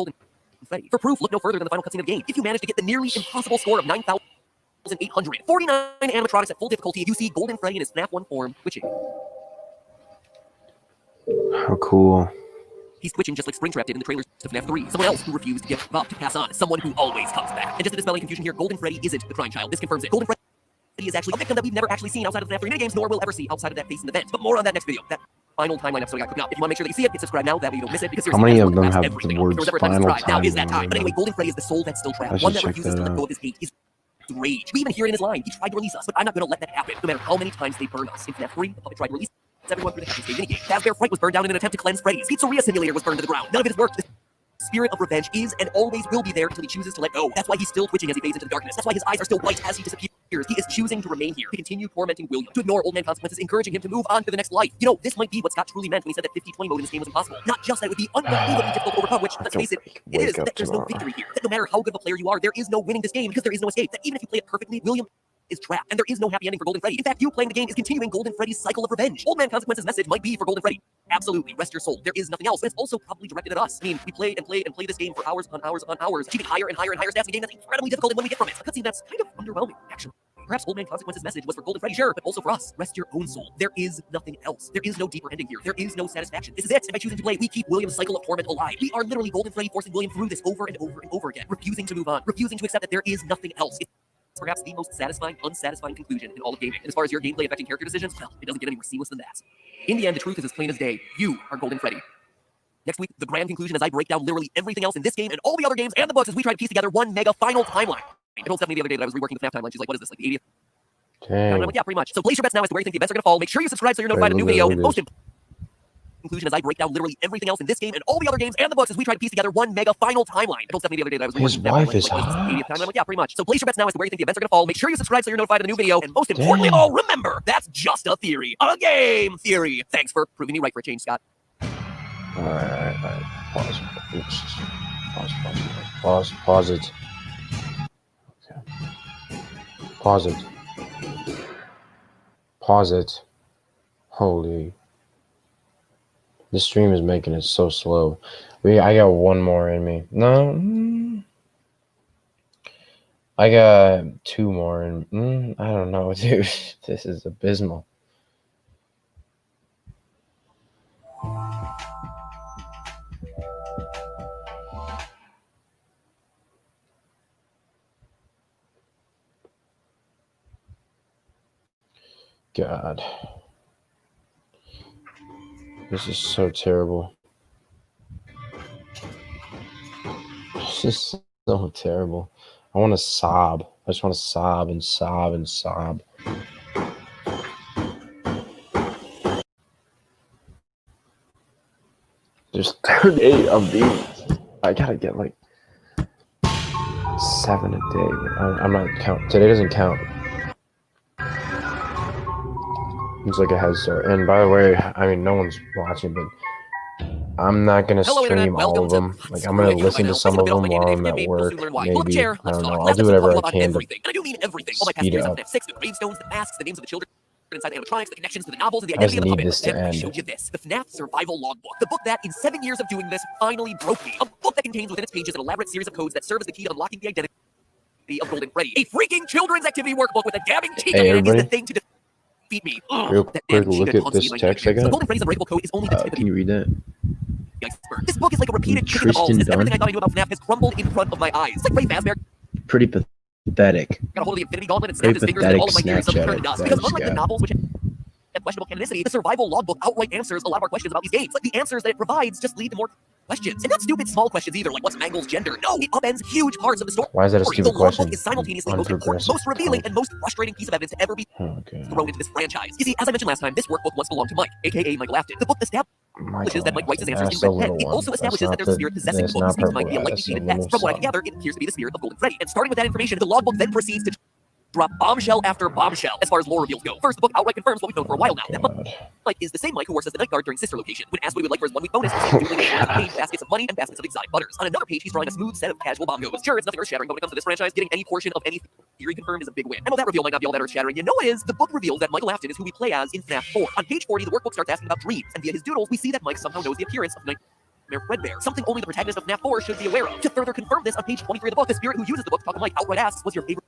Freddy. For proof, look no further than the final cutscene of the game. If you manage to get the nearly impossible score of 9,849 animatronics at full difficulty, you see Golden Freddy in his FNAF 1 form, twitching.
How cool.
He's twitching just like Springtrap did in the trailers to FNAF 3. Someone else who refused to give up, to pass on. Someone who always comes back. And just to dispel any confusion here, Golden Freddy isn't the crying child. This confirms it. Golden Freddy is actually a victim that we've never actually seen outside of the FNAF 3 minigames, nor will ever see outside of that face in the vent. But more on that next video. That final timeline episode I got cooking up. If you want to make sure that you see it, hit subscribe now, that way you don't miss it. Because
how many of them have the
everything
words final
now is that
timeline?
time. But anyway, Golden Freddy is the soul that's still trapped. One that refuses to let go of his hate, his rage. We even hear it in his line. He tried to release us, but I'm not going to let that happen, no matter how many times they burn us. In FNAF 3, the puppet tried to release everyone through the Happy Stage minigame. Fazbear Fright was burned down in an attempt to cleanse Freddy's. Pizzeria Simulator was burned to the ground. None of it has worked. spirit of revenge is and always will be there until he chooses to let go. That's why he's still twitching as he fades into the darkness. That's why his eyes are still white as he disappears. He is choosing to remain here, to continue tormenting William, to ignore old man consequences, encouraging him to move on to the next life. You know, this might be what Scott truly meant when he said that 50-20 mode in this game was impossible. Not just that it would be unbelievably difficult to overcome, which, let's face it, it is, that there's no victory here. That no matter how good of a player you are, there is no winning this game because there is no escape. That even if you play it perfectly, William is trapped, and there is no happy ending for Golden Freddy. In fact, you playing the game is continuing Golden Freddy's cycle of revenge. Old Man Consequence's message might be for Golden Freddy. Absolutely, rest your soul. There is nothing else, but it's also probably directed at us. I mean, we play and play and play this game for hours upon hours upon hours, achieving higher and higher and higher stats in a game that's incredibly difficult, and when we get from it, a cutscene that's kind of underwhelming, actually. Perhaps Old Man Consequence's message was for Golden Freddy, sure, but also for us. Rest your own soul. There is nothing else. There is no deeper ending here. There is no satisfaction. This is it. And by choosing to play, we keep William's cycle of torment alive. We are literally Golden Freddy forcing William through this over and over and over again, refusing to move on, refusing to accept that there is nothing else. It's perhaps the most satisfying, unsatisfying conclusion in all of gaming. And as far as your gameplay affecting character decisions, well, it doesn't get any more seamless than that. In the end, the truth is as plain as day. You are Golden Freddy. Next week, the grand conclusion as I break down literally everything else in this game and all the other games and the books as we try to piece together one mega final timeline. I told Stephanie the other day that I was reworking the FNAF timeline. She's like, what is this, like the 80th? And I'm like, yeah, pretty much. So place your bets now as to where you think the events are going to fall. Make sure you subscribe so you're notified of a new video. And most important conclusion as I break down literally everything else in this game and all the other games and the books as we try to piece together one mega final timeline. I told Stephanie the other day that I was
His wife is hot.
I'm like, yeah, pretty much. So place your bets now as to where you think the events are going to fall. Make sure you subscribe so you're notified of a new video. And most importantly of all, remember, that's just a theory. A game theory. Thanks for proving me right for a change, Scott.
Alright. Pause. Oops. Pause it. Okay. Pause it. Pause it. Holy. This stream is making it so slow. I got one more in me. No. I got two more in. I don't know, dude. This is abysmal. God. This is so terrible. This is so terrible. I want to sob. I just want to sob and sob and sob. There's 38 of these. I gotta get like 7 a day. I'm not counting. Today doesn't count. It's like a head start. And by the way, I mean, no one's watching, but I'm not going to stream all of them. Like, I'm going to listen to some of them while I'm at work. Maybe. I don't know. I'll do whatever I can to
I do mean everything. All my past
speed
years
it
of
up.
FNAF 6, the gravestones, the masks, the names of the children inside the animatronics, the connections to the novels, and the
I just
identity of the
need
puppet.
this to
Then I
end.
showed you this, the FNAF Survival Logbook. The book that, in 7 years of doing this, finally broke me. A book that contains within its pages an elaborate series of codes that serve as the key to unlocking the identity of Golden Freddy. A freaking children's activity workball with a damning cheat
Hey,
is the
everybody.
thing to defeat me.
Real
That
quick,
damn cheat
look
that
at
haunts me
this
in my
text I
nightmares. The
got.
Golden Freddy's Unbreakable Code is only the tip of
Can you read that?
the iceberg. This book is like a repeated kick in the balls
Tristan
as everything I
Dunn?
thought I knew about FNAF has crumbled in front of my eyes. It's like Freddy Fazbear
Pretty pathetic.
got a hold of the Infinity Gauntlet and snapped his
Pretty
fingers, and all of my
pathetic
theories suddenly
Snapchat
turned to dust.
that
Because
he's
unlike the
got.
novels, which have questionable canonicity, the survival logbook outright answers a lot of our questions about these games. Like the answers that it provides just lead to more questions. And not stupid small questions either, like what's Mangle's gender? No, it upends huge parts of the story.
Why is that a
The
stupid
logbook
question?
is simultaneously the most important,
Unprogressive
most revealing,
type.
and most frustrating piece of evidence to ever be
Okay.
thrown into this franchise. You see, as I mentioned last time, this workbook once belonged to Mike, aka Michael Afton. The book establishes that Mike writes his answers
That's
in
the
red pen.
little
It
one.
also
That's
establishes
not
that there's a
the-
spirit possessing the
that's
book who
not
seems to might
purple.
be a lightly
That's the
shaded
little
text. From what I
sock.
gather, it appears to be the spirit of Golden Freddy. And starting with that information, the logbook then proceeds to drop bombshell after bombshell as far as lore reveals go. First, the book outright confirms what we've known for a while now. That Mike is the same Mike who works as the night guard during Sister Location. When asked what he would like for his 1 week bonus, he duly paid baskets of money and baskets of exotic butters. On another page, he's drawing a smooth set of casual bongos. Sure, it's nothing earth-shattering, but when it comes to this franchise, getting any portion of any theory confirmed is a big win. And while that reveal might not be all that earth-shattering, you know what is? The book reveals that Michael Afton is who we play as in FNAF 4. On page 40, the workbook starts asking about dreams, and via his doodles, we see that Mike somehow knows the appearance of Nightmare Fredbear, something only the protagonist of FNAF 4 should be aware of. To further confirm this, on page 23 of the book, the spirit who uses the book to talk to Mike outright asks, "Was your favorite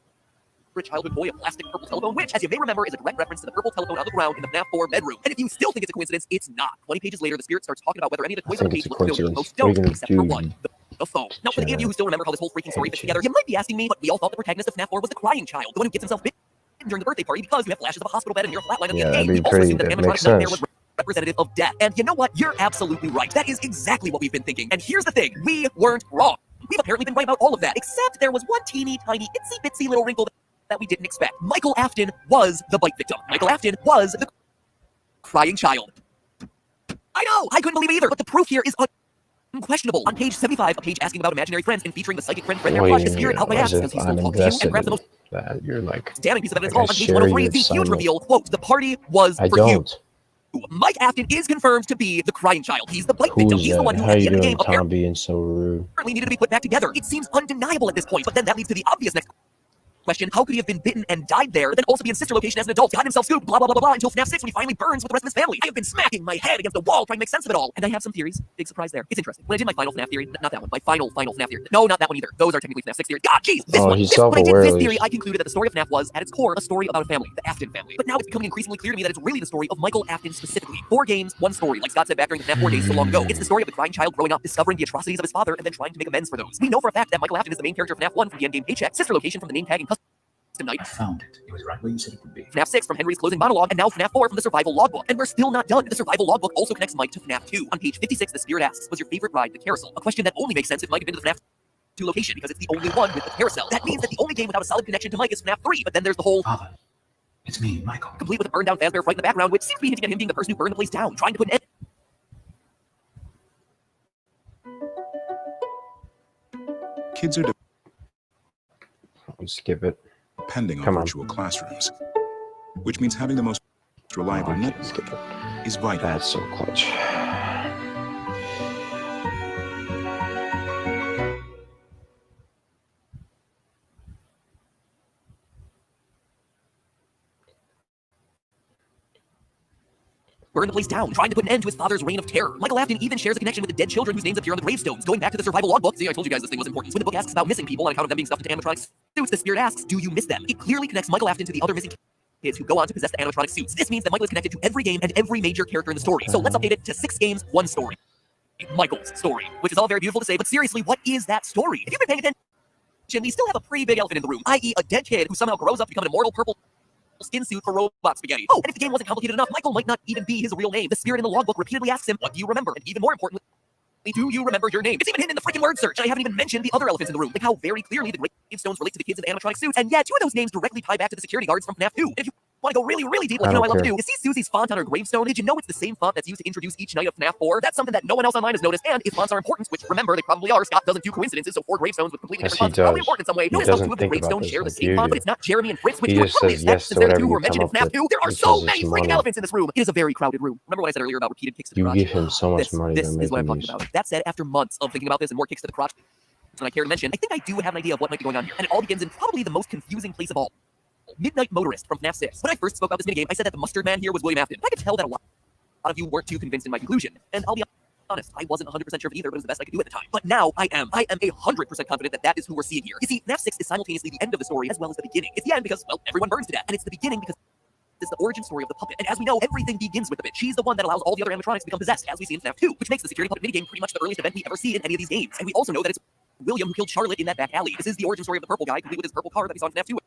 childhood boy a plastic purple telephone?" Which, as you may remember, is a direct reference to the purple telephone on the ground in the FNAF 4 bedroom. And if you still think it's a coincidence, it's not. 20 pages later, the spirit starts talking about whether any of the toys on the page look familiar. Most don't, except for one. The phone. Now, for any of you who still remember how this whole freaking story fits together, you might be asking me, but we all thought the protagonist of FNAF 4 was the crying child, the one who gets himself bitten during the birthday party because you have flashes of a hospital bed and you're flatline on the
Yeah,
end.
that'd
We
be
also
pretty.
assumed that
That
animatronic
makes
nightmare
sense.
was representative of death. And you know what? You're absolutely right. That is exactly what we've been thinking. And here's the thing. We weren't wrong. We've apparently been right about all of that, except there was one teeny tiny itsy bitsy little wrinkle that we didn't expect. Michael Afton was the bite victim. Michael Afton was the crying child. I know! I couldn't believe it either, but the proof here is unquestionable. On page 75, a page asking about imaginary friends and featuring the psychic friend Fred
Wait,
Plush, his spirit out by
as
ass
if
because he's
I'm
still talking to you, and
invested
perhaps the
in
most
that. You're like,
damning piece of evidence
like
of all,
I
on page
share
103,
your
the huge
excitement.
reveal, quote, the party was
I
for you.
don't.
Mike Afton is confirmed to be the crying child. He's the bite victim.
Who's
He's the one
that?
who,
How
at the
you
end of the
doing,
game,
Tom? Being so rude.
apparently needed to be put back together. It seems undeniable at this point, but then that leads to the obvious next question. How could he have been bitten and died there, then also be in sister location as an adult, got himself scooped, blah, blah, blah, blah, until FNAF 6 when he finally burns with the rest of his family? I have been smacking my head against the wall trying to make sense of it all. And I have some theories. Big surprise there. It's interesting. When I did my final FNAF theory, not that one, my final FNAF theory. No, not that one either. Those are technically FNAF 6 theories. God, jeez, this one.
He's
When I did
self-aware,
this
at
theory,
least.
I concluded that the story of FNAF was, at its core, a story about a family, the Afton family. But now it's becoming increasingly clear to me that it's really the story of Michael Afton specifically. 4 games, 1 story, like Scott said back during the FNAF 4 days so long ago. It's the story of the crying child growing up, discovering the atrocities of his father, and then trying to make amends for those. We know for a fact that Michael Afton is the main character of FNAF 1 from the endgame paycheck, sister location from the name tag and custom night.
I found it. It was right where you said it would be.
FNAF 6 from Henry's closing monologue, and now FNAF 4 from the survival logbook. And we're still not done. The survival logbook also connects Mike to FNAF 2. On page 56, the spirit asks, was your favorite ride the carousel? A question that only makes sense if Mike had been to the FNAF 2 location, because it's the only one with the carousel. That means that the only game without a solid connection to Mike is FNAF 3, but then there's the whole
Father, it's me, Michael.
complete with a burned down Fazbear fight in the background, which seems to be hinting at him being the person who burned the place down, trying to put an end.
Kids are
Skip it.
depending on
Come on.
virtual classrooms, which means having the most reliable net
Skip it.
is vital.
That's so clutch.
Burn the place down, trying to put an end to his father's reign of terror. Michael Afton even shares a connection with the dead children whose names appear on the gravestones. Going back to the survival logbook, see, I told you guys this thing was important. When the book asks about missing people on account of them being stuffed into animatronic suits, the spirit asks, do you miss them? It clearly connects Michael Afton to the other missing kids who go on to possess the animatronic suits. This means that Michael is connected to every game and every major character in the story. So let's update it to 6 games, 1 story. Michael's story, which is all very beautiful to say, but seriously, what is that story? If you've been paying attention, we still have a pretty big elephant in the room, i.e. a dead kid who somehow grows up to become an immortal purple skin suit for robot spaghetti. Oh, and if the game wasn't complicated enough, Michael might not even be his real name. The spirit in the logbook repeatedly asks him, what do you remember? And even more importantly, do you remember your name? It's even hidden in the freaking word search. And I haven't even mentioned the other elephants in the room, like how very clearly the gravestones relate to the kids in the animatronic suits. And yeah, 2 of those names directly tie back to the security guards from FNAF 2. And if you want to go really, really deep, like you know I love to do, is see Susie's font on her gravestone? Did you know it's the same font that's used to introduce each night of FNAF 4? That's something that no one else online has noticed. And if fonts are important, which remember they probably are, Scott doesn't do coincidences, so 4 gravestones with completely
Yes,
different fonts
he
are probably
does.
important in some way.
He
Notice how 2
doesn't
of the
think about
gravestones
this
share the
like
same
you
font,
do.
but it's not Jeremy and Fritz, which
He
you would
just
probably
says
expect
yes to
since there are 2
whatever
who are
you
mentioned in
come up
FNAF 2. There are
with,
so
which is
many
just
freaking
money.
elephants in this room. It is a very crowded room. Remember what I said earlier about repeated kicks to the
You
crotch?
give him so much money
This
to
is
make
what I'm
him
talking
use.
about. That said, after months of thinking about this and more kicks to the crotch than I care to mention, I think I do have an idea of what might be going on here. And it all begins in probably the most confusing place of all. Midnight Motorist from FNAF 6. When I first spoke about this minigame, I said that the mustard man here was William Afton. I could tell that a lot of you weren't too convinced in my conclusion. And I'll be honest, I wasn't 100% sure of either, but it was the best I could do at the time. But now I am. I am 100% confident that that is who we're seeing here. You see, FNAF 6 is simultaneously the end of the story as well as the beginning. It's the end because, well, everyone burns to death. And it's the beginning because it's the origin story of the puppet. And as we know, everything begins with the bitch. She's the one that allows all the other animatronics to become possessed, as we see in FNAF 2, which makes the security puppet minigame pretty much the earliest event we ever see in any of these games. And we also know that it's William who killed Charlotte in that back alley. This is the origin story of the purple guy, complete with his purple car that we saw in FNAF 2,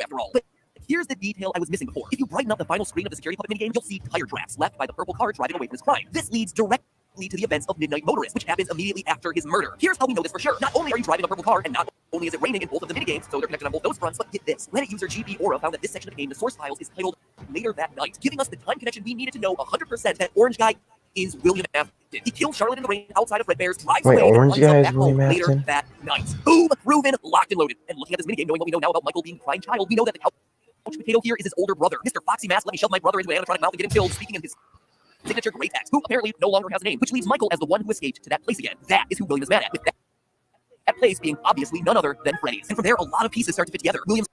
after all. But here's the detail I was missing before. If you brighten up the final screen of the security puppet minigame, you'll see tire tracks left by the purple car driving away from his crime. This leads directly to the events of Midnight Motorist, which happens immediately after his murder. Here's how we know this for sure. Not only are you driving a purple car, and not only is it raining in both of the minigames, so they're connected on both those fronts, but get this. Reddit user GP Aura found that this section of the game, the source files, is titled Later That Night, giving us the time connection we needed to know 100% that Orange Guy is William Afton. He killed Charlotte in the rain outside of Fredbear's, drives
Wait,
away, and
Orange
runs
Guy is
back home
William
later
Afton?
that night. Boom! Proven, locked and loaded. And looking at this minigame, knowing what we know now about Michael being a crying child, we know that the couch potato here is his older brother, Mr. Foxy Mask. Let me shove my brother into an animatronic mouth and get him killed, speaking in his signature great text, who apparently no longer has a name, which leaves Michael as the one who escaped to that place again. That is who William is mad at, with that place being obviously none other than Freddy's. And from there, a lot of pieces start to fit together. William's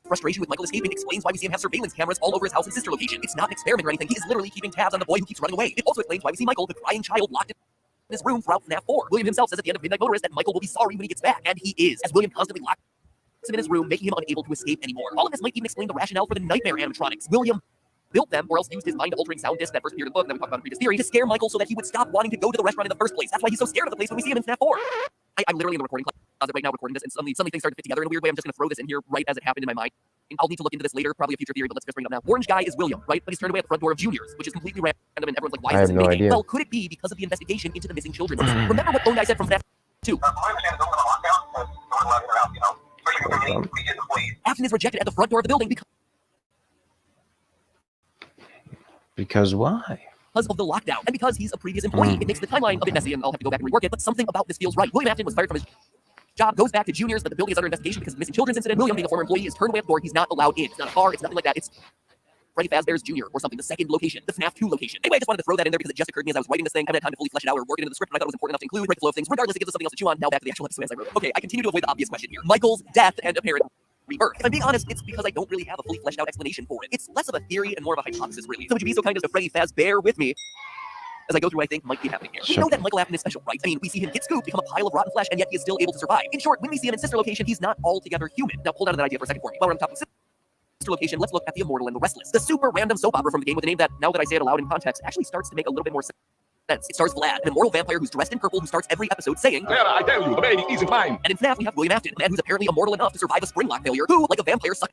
frustration with Michael escaping explains why we see him have surveillance cameras all over his house and sister location. It's not an experiment or anything. He is literally keeping tabs on the boy who keeps running away. It also explains why we see Michael, the crying child, locked in his room throughout FNAF 4. William himself says at the end of Midnight Motorist that Michael will be sorry when he gets back, and he is, as William constantly locks him in his room, making him unable to escape anymore. All of this might even explain the rationale for the nightmare animatronics. William built them, or else used his mind-altering sound disc that first appeared in the book that we talked about in previous theory to scare Michael so that he would stop wanting to go to the restaurant in the first place. That's why he's so scared of the place when we see him in FNAF 4. I'm literally in the recording closet right now recording this, and suddenly things started to fit together in a weird way. I'm just going to throw this in here right as it happened in my mind. I'll need to look into this later, probably a future theory, but let's just bring it up now. Orange Guy is William, right? But he's turned away at the front door of Junior's, which is completely random, and everyone's like, why is this
no idea.
Well, could it be because of the investigation into the missing children? Remember what Bone Guy said from FNAF 2? Afton is rejected at the front door of the building
Because why?
because of the lockdown. And because he's a previous employee, it makes the timeline a bit messy, and I'll have to go back and rework it, but something about this feels right. William Afton was fired from his job, goes back to juniors, but the building is under investigation because of the missing children's incident. William, being a former employee, is turned away at the door. He's not allowed in. It's not a bar, it's nothing like that. It's Freddy Fazbear's Jr. or something, the second location, the FNAF 2 location. Anyway, I just wanted to throw that in there because it just occurred to me as I was writing this thing. I haven't had time to fully flesh it out or work it into the script, but I thought it was important enough to include, break the flow of things. Regardless, it gives us something else to chew on. Now back to the actual episode as I wrote it. Okay, I continue to avoid the obvious question here. Michael's death and apparent rebirth. If I'm being honest, it's because I don't really have a fully fleshed out explanation for it. It's less of a theory and more of a hypothesis, really. So would you be so kind as to Freddy Fazbear with me as I go through what I think might be happening here? We know that Michael Afton is special, right? I mean, we see him get scooped, become a pile of rotten flesh, and yet he is still able to survive. In short, when we see him in sister location, he's not altogether human. Now, hold on to that idea for a second for me. While we're on the topic of sister location, let's look at The Immortal and the Restless, the super random soap opera from the game with a name that, now that I say it aloud in context, actually starts to make a little bit more sense. It stars Vlad, an immortal vampire who's dressed in purple who starts every episode saying, "Clara, I tell you, the baby isn't mine." And in FNAF, we have William Afton, a man who's apparently immortal enough to survive a spring lock failure, who, like a vampire, sucks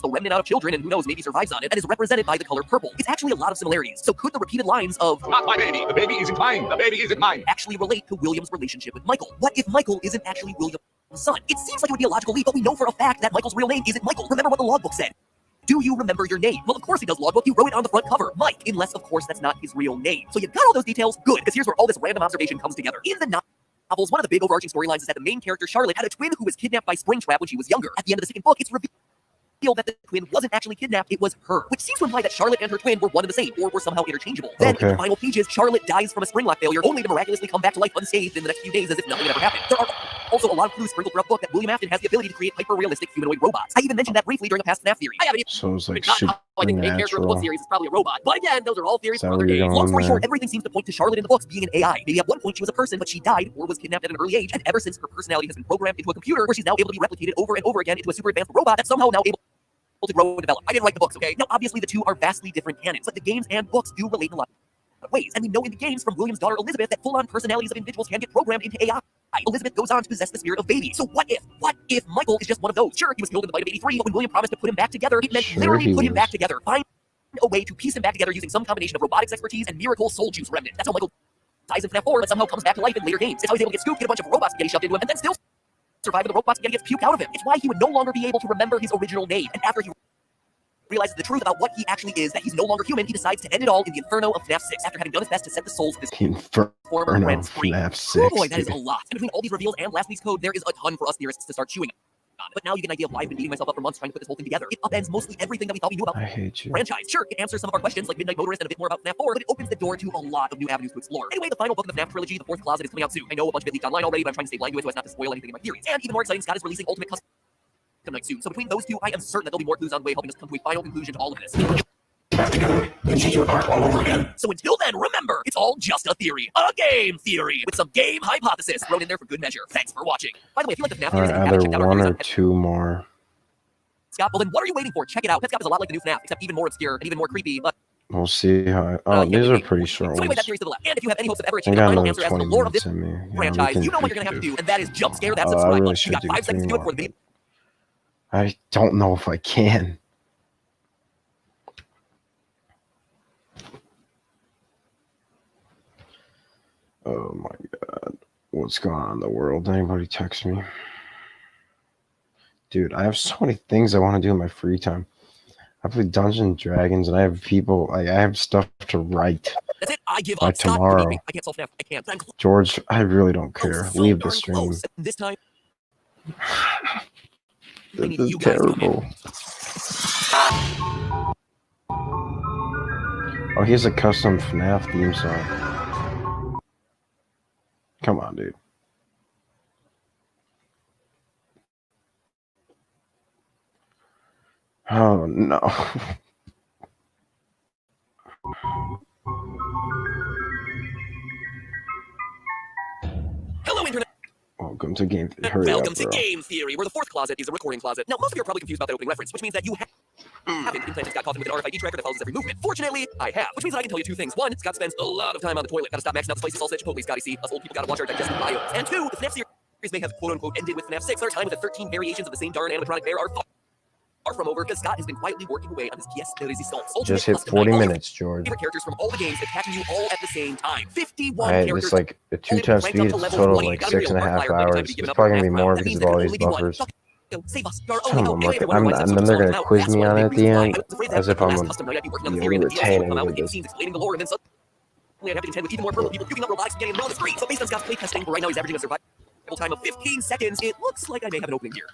the remnant out of children and who knows, maybe survives on it, and is represented by the color purple. It's actually a lot of similarities. So could the repeated lines of "Not my baby, the baby isn't mine, the baby isn't mine" actually relate to William's relationship with Michael? What if Michael isn't actually William's son? It seems like it would be a logical leap, but we know for a fact that Michael's real name isn't Michael. Remember what the logbook said. Do you remember your name? Well, of course he does, logbook. He wrote it on the front cover, Mike, unless, of course, that's not his real name. So you got all those details? Good, because here's where all this random observation comes together. In the novels, one of the big overarching storylines is that the main character, Charlotte, had a twin who was kidnapped by Springtrap when she was younger. At the end of the second book, it's revealed that the twin wasn't actually kidnapped, it was her, which seems to imply that Charlotte and her twin were one and the same, or were somehow interchangeable. Then, in the final pages, Charlotte dies from a spring lock failure, only to miraculously come back to life unscathed in the next few days as if nothing had ever happened. There are also a lot of clues sprinkled throughout the book that William Afton has the ability to create hyper-realistic humanoid robots. I even mentioned that briefly during a past FNAF theory. I haven't
So it's like
not how I think the main character of the book
supernatural.
series is probably a robot. But again, those are all theories
Is that
from other
where you're
days. Long
going
story
there?
short, everything seems to point to Charlotte in the books being an AI. Maybe at one point she was a person, but she died or was kidnapped at an early age, and ever since her personality has been programmed into a computer where she's now able to be replicated over and over again into a super advanced robot that's somehow now able to grow and develop. I didn't write the books, okay? Now, obviously, the two are vastly different canons, but the games and books do relate in a lot of ways. And we know in the games from William's daughter Elizabeth that full-on personalities of individuals can get programmed into AI. Elizabeth goes on to possess the spirit of baby. So what if Michael is just one of those? Sure, he was killed in the bite of 83, but when William promised to put him back together, it meant
Sure
literally
he
put him
was.
back together. Find a way to piece him back together using some combination of robotics expertise and miracle soul juice remnant. That's how Michael dies in FNAF 4, but somehow comes back to life in later games. It's how he's able to get scooped, get a bunch of robots spaghetti shoved into him, and then still survive when the robot spaghetti gets puked out of him. It's why he would no longer be able to remember his original name. And after he realizes the truth about what he actually is, that he's no longer human, he decides to end it all in the Inferno of FNAF 6, after having done his best to set the souls of his former friends free.
FNAF 6.
Oh boy, that is a lot. And between all these reveals and last week's code, there is a ton for us theorists to start chewing on. But now you get an idea of why I've been beating myself up for months trying to put this whole thing together. It upends mostly everything that we thought we knew about
I hate you.
franchise. Sure, it answers some of our questions like Midnight Motorist and a bit more about FNAF 4, but it opens the door to a lot of new avenues to explore. Anyway, the final book of the FNAF trilogy, The Fourth Closet, is coming out soon. I know a bunch of it leaked online already, but I'm trying to stay blind to it so as not to spoil anything in my theories. And even more exciting, Scott is releasing Ultimate Custom Night soon. So between those two, I am certain that there'll be more clues on the way, helping us come to a final conclusion to all of this.
Then she's your heart all over again.
So until then, remember, it's all just a theory. A game theory with some game hypothesis thrown in there for good measure. Thanks for watching. By the way, if you like the FNAF theories and you haven't checked out our
One
theories
or
on
two more.
Scott, well then what are you waiting for? Check it out. Petscop is a lot like the new FNAF, except even more obscure and even more creepy, but
We'll see how. Oh, these are pretty short
so anyway,
ones.
that theory's to the left. And if you have any hopes of ever
I
achieving
got
a final
another
answer as to the
20
lore of this
minutes in me.
franchise,
we
you know what
can
you're gonna have to do, and that is jump scare that
I
subscribe
really
button.
should
You got
do
5 seconds to do it
three
for the video.
I don't know if I can. Oh my god. What's going on in the world? Anybody text me? Dude, I have so many things I want to do in my free time. I play Dungeons and Dragons and I have people, like, I have stuff to write.
That's it. I give
By
up. Scott,
tomorrow.
believe me, I can't solve FNAF. I can't. I'm close.
George, I really don't care.
So
Leave the
darn
stream.
close. And this time, I
This
need
is
you guys to come in.
terrible. Oh, here's a custom FNAF theme song. Come on, dude. Oh, no.
Hello, Internet.
Welcome to Game Theory. Hurry
Welcome
up,
to
bro.
Game Theory, where the fourth closet is a recording closet. Now, most of you are probably confused about that opening reference, which means that you haven't implanted Scott Cawthon with an RFID tracker that follows his every movement. Fortunately, I have, which means that I can tell you two things. One, Scott spends a lot of time on the toilet. Gotta stop maxing out the spicy sausage. Totally Scotty C. Us old people gotta watch our digestive biomes. And two, the FNAF series may have quote-unquote ended with FNAF 6. Our time with the 13 variations of the same darn animatronic bear are far from over, because Scott has been quietly working away on his pièce de résistance.
Just hit 40 minutes, George.
Favorite characters from all the games attacking you all at the same time. 51
Alright,
characters.
it's like a 2 times speed, it's a total of like 6.5 hours. It's probably gonna be more because of all these buffers.
Save us.
Son of a muck. And then they're gonna quiz me on it at the end, as if I'm the retaining with this.
I'd have to contend with even more purple people puking up robotics and getting in the middle of the street. So based on Scott's playtesting, where right now he's averaging a survival time of 15 seconds, it looks like I may have an opening here.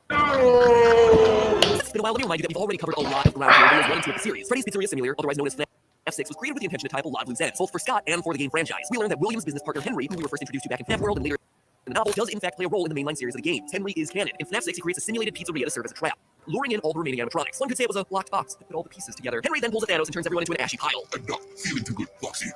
It's been a while. Let me remind you that we've already covered a lot of ground here in videos 1 and 2 of the series. Freddy's Pizzeria Simulator, otherwise known as FNAF 6, was created with the intention to tie up a lot of loose ends, both for Scott and for the game franchise. We learned that William's business partner Henry, who we were first introduced to back in FNAF World and later in the novel, does in fact play a role in the mainline series of the games. Henry is canon. In FNAF 6, he creates a simulated pizzeria to serve as a trap, luring in all the remaining animatronics. One could say it was a locked box that put all the pieces together. Henry then pulls a Thanos and turns everyone into an ashy pile.
I'm not feeling too good, Foxy.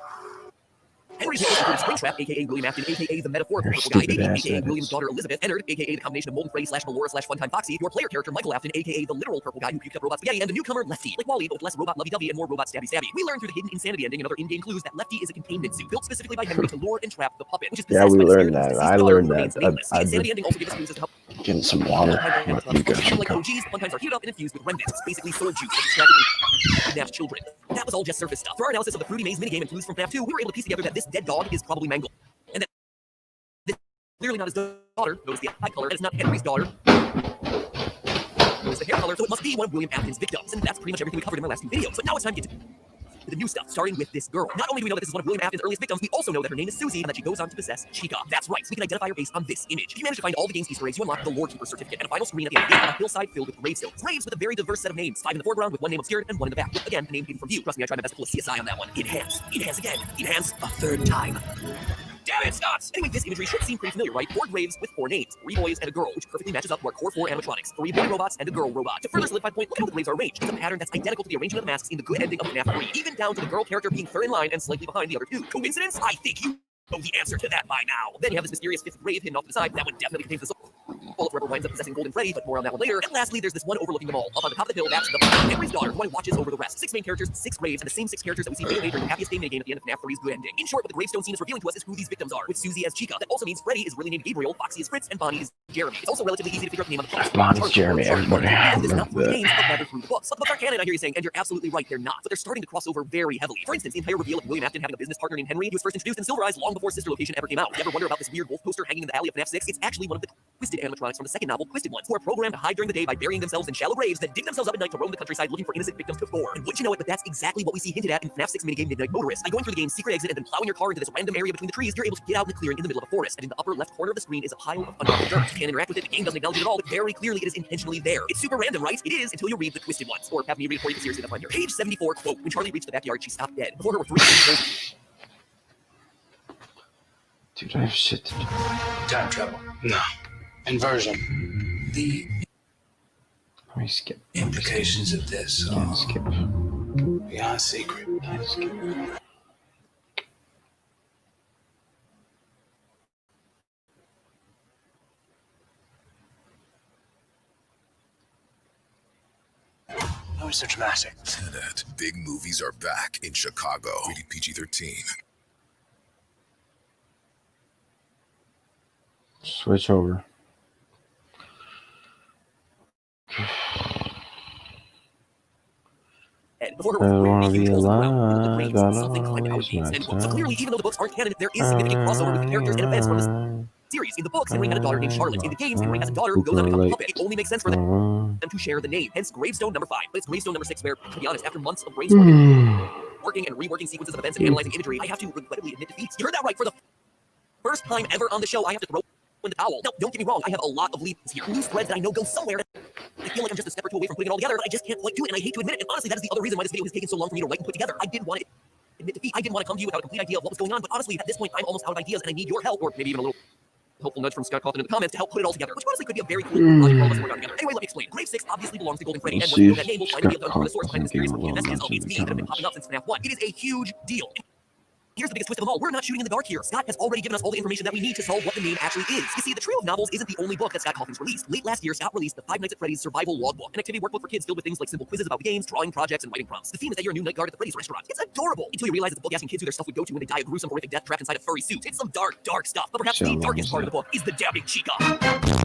Henry's name included Springtrap, aka William Afton, aka the metaphorical purple guy, aka William's daughter Elizabeth, Ennard, aka the combination of Molten Freddy / Melora / Funtime Foxy, your player character Michael Afton, aka the literal purple guy who puked up robot spaghetti, and the newcomer Lefty, like Wally, but with less robot lovey-dovey and more robot stabby-stabby. We learned through the hidden insanity ending and other in-game clues that Lefty is a containment suit built specifically by Henry to lure and trap the puppet, which is
Yeah,
possessed
we
by the
learned
spirit of
that.
his
I
daughter,
learned
who remains
that.
nameless. The
I've
insanity
been
ending also gives us clues as to how
getting some water. You guys
like
go.
OGs, sometimes are heated up and infused with remnants, basically sword juice that distracted kidnapped children. That was all just surface stuff. Through our analysis of the Fruity Maze minigame and clues from FNAF 2, we were able to piece together that this dead dog is probably Mangle, and that this is clearly not his daughter. Notice the eye color. That is not Henry's daughter. Notice the hair color, so it must be one of William Afton's victims. And that's pretty much everything we covered in my last 2 videos. But now it's time to get to the new stuff, starting with this girl. Not only do we know that this is one of William Afton's earliest victims, we also know that her name is Susie and that she goes on to possess Chica. That's right, so we can identify her based on this image. If you manage to find all the game's Easter eggs, you unlock the Lore Keeper certificate and a final screen at the end of the game on a hillside filled with gravestones. Graves with a very diverse set of names, 5 in the foreground with 1 name obscured and 1 in the back. Again, the name hidden from view. Trust me, I tried my best to pull a CSI on that one. Enhance. Enhance again. Enhance a 3rd time. Damn it, Scott! Anyway, this imagery should seem pretty familiar, right? 4 graves with 4 names, 3 boys and a girl, which perfectly matches up to our core 4 animatronics, 3 boy robots and a girl robot. To further solidify the point, look at how the graves are arranged. It's a pattern that's identical to the arrangement of the masks in the good ending of FNAF 3, even down to the girl character being 3rd in line and slightly behind the other 2. Coincidence? I think you know the answer to that by now. Then you have this mysterious 5th grave hidden off to the side. That one definitely contains the soul of whoever winds up possessing Golden Freddy, but more on that one later. And lastly, there's this one overlooking them all. Up on the top of the hill, that's the Henry's daughter, who watches over the rest. 6 main characters, 6 graves, and the same 6 characters that we see later during the happiest game minigame at the end of FNAF 3's good ending. In short, what the gravestone scene is revealing to us is who these victims are, with Susie as Chica. That also means Freddy is really named Gabriel, Foxy is Fritz, and Bonnie is Jeremy. It's also relatively easy to figure out the name of the class.
Bonnie's Jeremy, everybody.
This not through the games, but rather through the books. But the books are canon, I hear you saying, and you're absolutely right, they're not. But they're starting to cross over very heavily. For instance, the entire reveal of William Afton having a business partner named Henry, he was first introduced in Silver Eyes long before Sister Location ever came out. You ever wonder about this weird wolf poster hanging in the alley of FNAF 6? It's actually one of the twisted animatronics from the second novel, Twisted Ones, who are programmed to hide during the day by burying themselves in shallow graves, then dig themselves up at night to roam the countryside looking for innocent victims to gore. And wouldn't you know it, but that's exactly what we see hinted at in FNAF 6 minigame Midnight Motorist. By going through the game's secret exit and then plowing your car into this random area between the trees, you're able to get out in a clearing in the middle of a forest. And in the upper left corner of the screen is a pile of unmarked dirt. You can't interact with it, the game doesn't acknowledge it at all, but very clearly it is intentionally there. It's super random, right? It is until you read the Twisted Ones. Or have me read it for you, seriously, that's fine here. Page 74, quote, when Charlie reached the backyard, she stopped dead. Before her were 3 people.
Dude, I have shit to do.
Time travel. No. Inversion. The
Let me skip.
implications of this
Can't
are
skip.
beyond secret.
Can't skip.
Why was so dramatic?
Tenet. Big movies are back in Chicago. Rated PG-13.
Switch over.
And before
I
her
wanna
were 3
be
huge holes in the ground,
alive.
the
I
graves,
don't
something
wanna
climbed out of
waste
these.
my
And so
time.
clearly, even though the books aren't canon, there is significant crossover with the characters and events from the series. In the books, Henry had a daughter named Charlotte. In the games, Henry has a daughter who goes on to become a puppet. It only makes sense for them to share the name. Hence, gravestone number 5. But it's gravestone number 6 where, to be honest, after months of brainstorming, working and reworking sequences of events and analyzing imagery, I have to regrettably admit defeat. You heard that right. For the first time ever on the show, I have to throw in the towel. Now, don't get me wrong, I have a lot of leads here. Loose threads that I know go somewhere. I feel like I'm just a step or 2 away from putting it all together, but I just can't quite do it, and I hate to admit it. And honestly, that is the other reason why this video has taken so long for me to write and put together. I didn't want to admit defeat. I didn't want to come to you without a complete idea of what was going on, but honestly, at this point, I'm almost out of ideas, and I need your help, or maybe even a little hopeful nudge from Scott Cawthon in the comments to help put it all together, which honestly could be a very cool project for all of us to work on together. Anyway, let me explain. Grave 6 obviously belongs to Golden Freddy, and once you know that name, we'll finally be able to uncover the source behind the mysterious rookie messages of its V that have been popping up since FNAF 1. It is a huge deal. Here's the biggest twist of them all. We're not shooting in the dark here. Scott has already given us all the information that we need to solve what the name actually is. You see, the trio of novels isn't the only book that Scott Cawthon's released. Late last year, Scott released the 5 Nights at Freddy's Survival Logbook, an activity workbook for kids filled with things like simple quizzes about games, drawing projects, and writing prompts. The theme is that you're a new night guard at the Freddy's restaurant. It's adorable until you realize it's a book asking kids who their stuff would go to when they die a gruesome, horrific death trapped inside a furry suit. It's some dark, dark stuff. But perhaps the darkest part of the book is the damning Chica.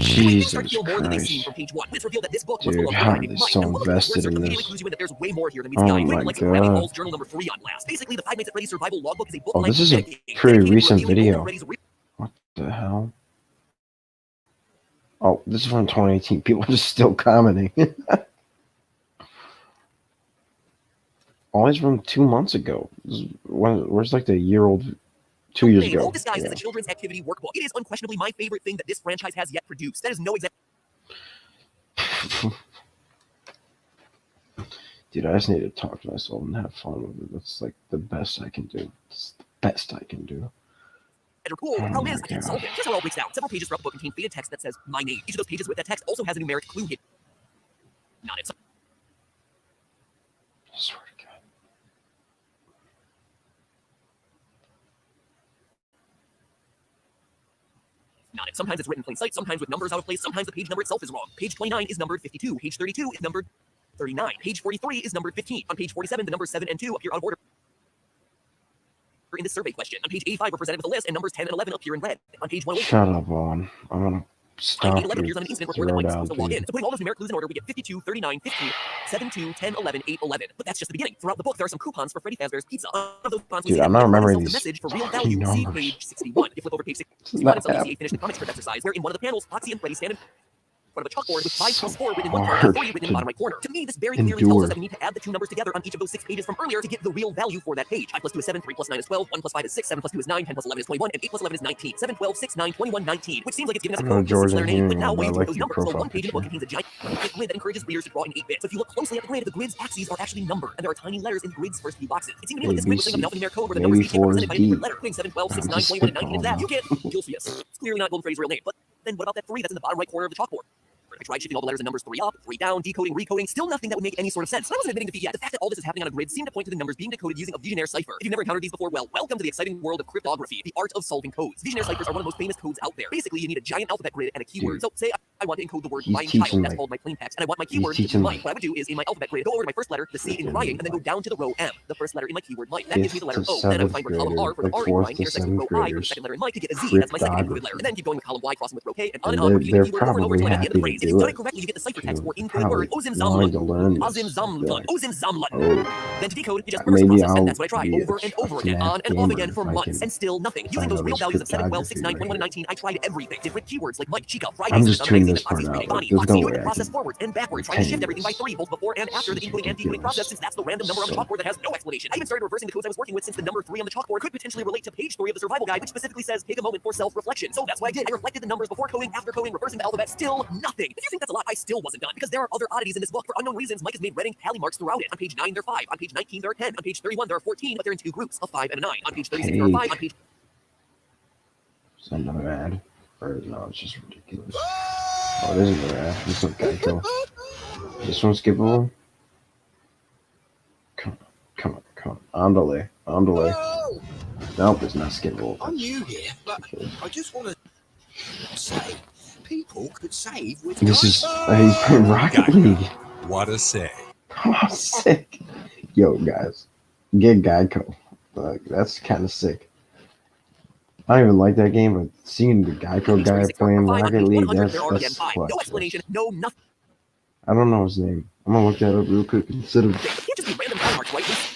Jesus
Start to feel more than they've
Christ.
seen from page 1. It's revealed that this book
Dude,
was
I'm so invested in
immediately
this.
clues you in that there's way more here than meets
Oh
the eye.
my
Like Rabbit
God.
Hall's journal number 3 on blast. Basically, the 5 Nights at Freddy's Survival Logbook is a book.
Oh, this is a pretty recent video. What the hell? Oh, this is from 2018. People are just still commenting. all these from 2 months ago. Where's like the year-old, 2 years ago?
All disguised
Yeah.
as a children's activity workbook. It is unquestionably my favorite thing that this franchise has yet produced. That is no example.
Dude, I just need to talk to myself and have fun with it. That's like the best I can do. It's the best I can do.
Cool. The
Oh
problem
my
is, I can't
God.
solve it. Here's how it all breaks down. Several pages throughout the book contain faded text that says my name. Each of those pages with that text also has a numeric clue hidden. Not it.
I swear to God.
Not it. Sometimes it's written in plain sight, sometimes with numbers out of place, sometimes the page number itself is wrong. Page 29 is numbered 52. Page 32 is numbered 39. Page 43 is numbered 15. On page 47, the numbers 7 and 2 appear out of order in this survey question. On page 85, we're presented with a list, and numbers 10 and 11 appear in red. On page 108,
Shut up, Owen. I'm gonna stop
line 11
your
appears on an incident report that
throw
Mike is
down,
supposed to log in.
dude.
So putting all those numeric clues in order, we get 52, 39, 15, 7, 2, 10, 11, 8, 11. But that's just the beginning. Throughout the book, there are some coupons for Freddy Fazbear's Pizza. On those coupons, we
Dude,
see
I'm
that
not
the coupon
remembering
itself, the
these
message for real
fucking
value. See
numbers.
page 61. If you flip over page 61,
Not
it's LCA
happening.
finished the comic strip exercise, where in one of the panels, Foxy and Freddy stand in front of a chalkboard with 5 plus 4 written in one corner and 3 written in the bottom right corner. To me, this very clearly tells us that we need to add the two numbers together on each of those 6 pages from earlier to get the real value for that page. 5 plus 2 is 7, 3 plus 9 is 12, 1 plus 5 is 6, 7 plus 2 is 9, 10 plus 11 is 21, and 8 plus 11 is 19. 7, 12, 6, 9, 21, 19, which seems like it's giving us a
I know
code with a
George
6-letter
and
name, but
Hugh,
now
but
way
I
too
like
those
your
numbers. So
profile
one page in the book
picture.
contains a giant grid that encourages readers to draw in 8-bit. So if you look closely at the grid axes are actually numbered, and there are tiny letters in the grid's first few boxes. It seems to me like this grid was thinking of an alphanumeric code where the numbers
Maybe
each get
4 is
represented by a different
D.
letter, putting 7, 12, 6,
I'm
9,
just
21, and 19 into that.
spitballing
You get Gilpheus. It's clearly not Golden Freddy's real name, but then what about that 3 that's in the bottom right corner of the chalkboard? I tried shifting all the letters and numbers 3 up, 3 down, decoding, recoding, still nothing that would make any sort of sense. So I wasn't admitting defeat yet. The fact that all this is happening on a grid seemed to point to the numbers being decoded using a Visionaire cipher. If you've never encountered these before, well, welcome to the exciting world of cryptography, the art of solving codes. Visionaire ciphers are one of the most famous codes out there. Basically, you need a giant alphabet grid and a keyword. So say I want to encode the word
He's
Ryan child,
teaching,
that's
like-
called my plain text, and I want my
he's
keyword to be
teaching,
Mike.
like-
What I would do is in my alphabet grid, go over to my first letter, the C in Ryan, and then go down to the row M, the first letter in my keyword Mike. That gives me the letter
5th to
O. Then I would
7th
find where column
graders,
R for the
like
R in
4th
Ryan
to
intersects with row
7th
I for the
graders,
second letter in Mike to get a Z. That's my second encoded letter. And then keep going with column Y crossing with row K, and on
And
and on, repeating the
they're
keyword over and over
probably
until I get the
happy
phrase.
to
If
do
you got
it.
it correctly, you get the ciphertext or encoded
Probably
word Ozim
wanting to
Zamlun.
learn this.
Ozim Zamlun.
Like,
Ozim Zamlun.
oh,
Then to decode, you just reverse
maybe
the process,
I'll
and that's what I tried
be
over and
a
over again,
FNAF
on and off
gamer
again for
if I
months,
can
and still nothing. Using
find
those
all
real
this
values of 7, 12, 6, 9,
cryptography
21, and
right
19, I tried everything. Different keywords like Mike, Chica, Friday,
I'm just
Susan,
tuning
Amazing,
this part
Foxy's
out.
reading,
Like,
Bonnie,
there's
Foxy,
no
moving
way
the
I
process
can
forward and backward, trying to shift
continue
everything by
this.
3, both before and after the
It's
encoding and decoding
ridiculous.
process, since that's the random number on the
So-
chalkboard that has no explanation. I even started reversing the codes I was working with, since the number 3 on the chalkboard could potentially relate to page 3 of the survival guide, which specifically says take a moment for self-reflection. So that's what I did. I reflected the numbers before coding, after coding, reversing the alphabet, still nothing. If you think that's a lot, I still wasn't done, because there are other oddities in this book. For unknown reasons, Mike has made red ink tally marks throughout it. On page 9, there are 5. On page 19, there are 10. On page 31, there are 14, but they're in 2 groups, a 5 and a 9. On page 36, there are 5. On page
Is that another ad? Or no, it's just ridiculous. Oh, it is another ad. This is Geico. This one's skippable? Come on. On delay. Nope, it's not skippable.
I'm new here, but I just want to say people could save with
This is he's playing Rocket League.
What a say.
Oh, sick. Yo, guys, get Geico. Like, that's kind of sick. I don't even like that game, but seeing the Geico guy playing Rocket League, that's
no explanation, no nothing.
I don't know his name. I'm gonna look that up real quick instead of.
It can't just be random tally marks, right?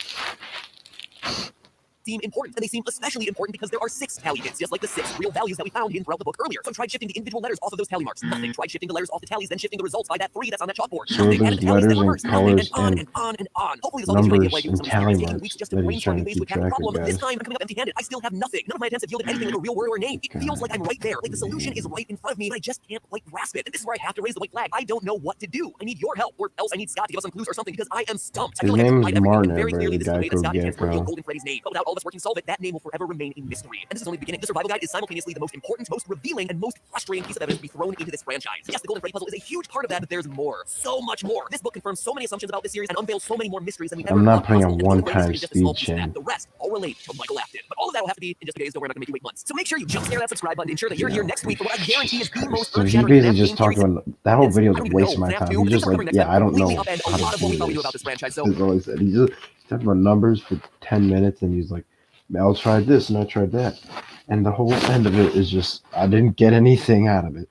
Seem important, and they seem especially important because there are 6 tally bits, just like the 6 real values that we found throughout the book earlier. So I tried shifting the individual letters off of those tally marks. Nothing. Tried shifting the letters off the tallies, then shifting the results by that 3 that's on that chalkboard.
So
Nothing.
there's
Added tallies, then
letters and
reversed. Nothing.
colors
And on
and
and on and on. Hopefully this all gets you an idea
numbers
why I do
and
some
tally
research, taking
marks
weeks just to
that he's
brainstorm
trying
new
to
ways to
keep
attack the
track of,
problem. This
guys.
time I'm coming up empty-handed. I still have nothing. None of my attempts have yielded anything like a real word or a name. It feels like I'm right there, like the solution is right in front of me, but I just can't quite grasp it. And this is where I have to raise the white flag. I don't know what to do. I need your help, or else I need Scott to give us some clues or something, because I am stumped. I
His
feel like I've
name
tried
is
everything,
Martin,
and very clearly this is the way that
Geico
Scott intends to reveal
Gecko.
Golden Freddy's name. But without all of us working to solve it, that name will forever remain a mystery. And this is only the beginning. The survival guide is simultaneously the most important, most revealing, and most frustrating piece of evidence to be thrown into this franchise. Yes, the Golden Freddy puzzle is a huge part of that, but there's more. So much more. This book confirms so many assumptions about this series and unveils so many more mysteries than we ever
I'm not
thought
putting a
possible. And the Golden Freddy
one-time
mystery is just a small
speed
piece of that.
chain.
The rest all relate to Michael Afton. But all of that will have to be in just a few days, so we're not going to make you wait months. So make sure you jump scare that subscribe button to ensure that you're here next week for what I guarantee is the most
So he
earth-shattering
basically
FNAF
just
game
talked
series.
about that whole video
I
is a
don't even
waste of
know
my
FNAF
time.
2,
He's
but
just
this is
like,
next
yeah,
time
I don't know
completely upend a
how
lot
to
of what we
do
thought we knew
this.
about this franchise. So
That's all he said. He's just talking about numbers for 10 minutes, and he's like, Mel tried this and I tried that. And the whole end of it is just, I didn't get anything out of it.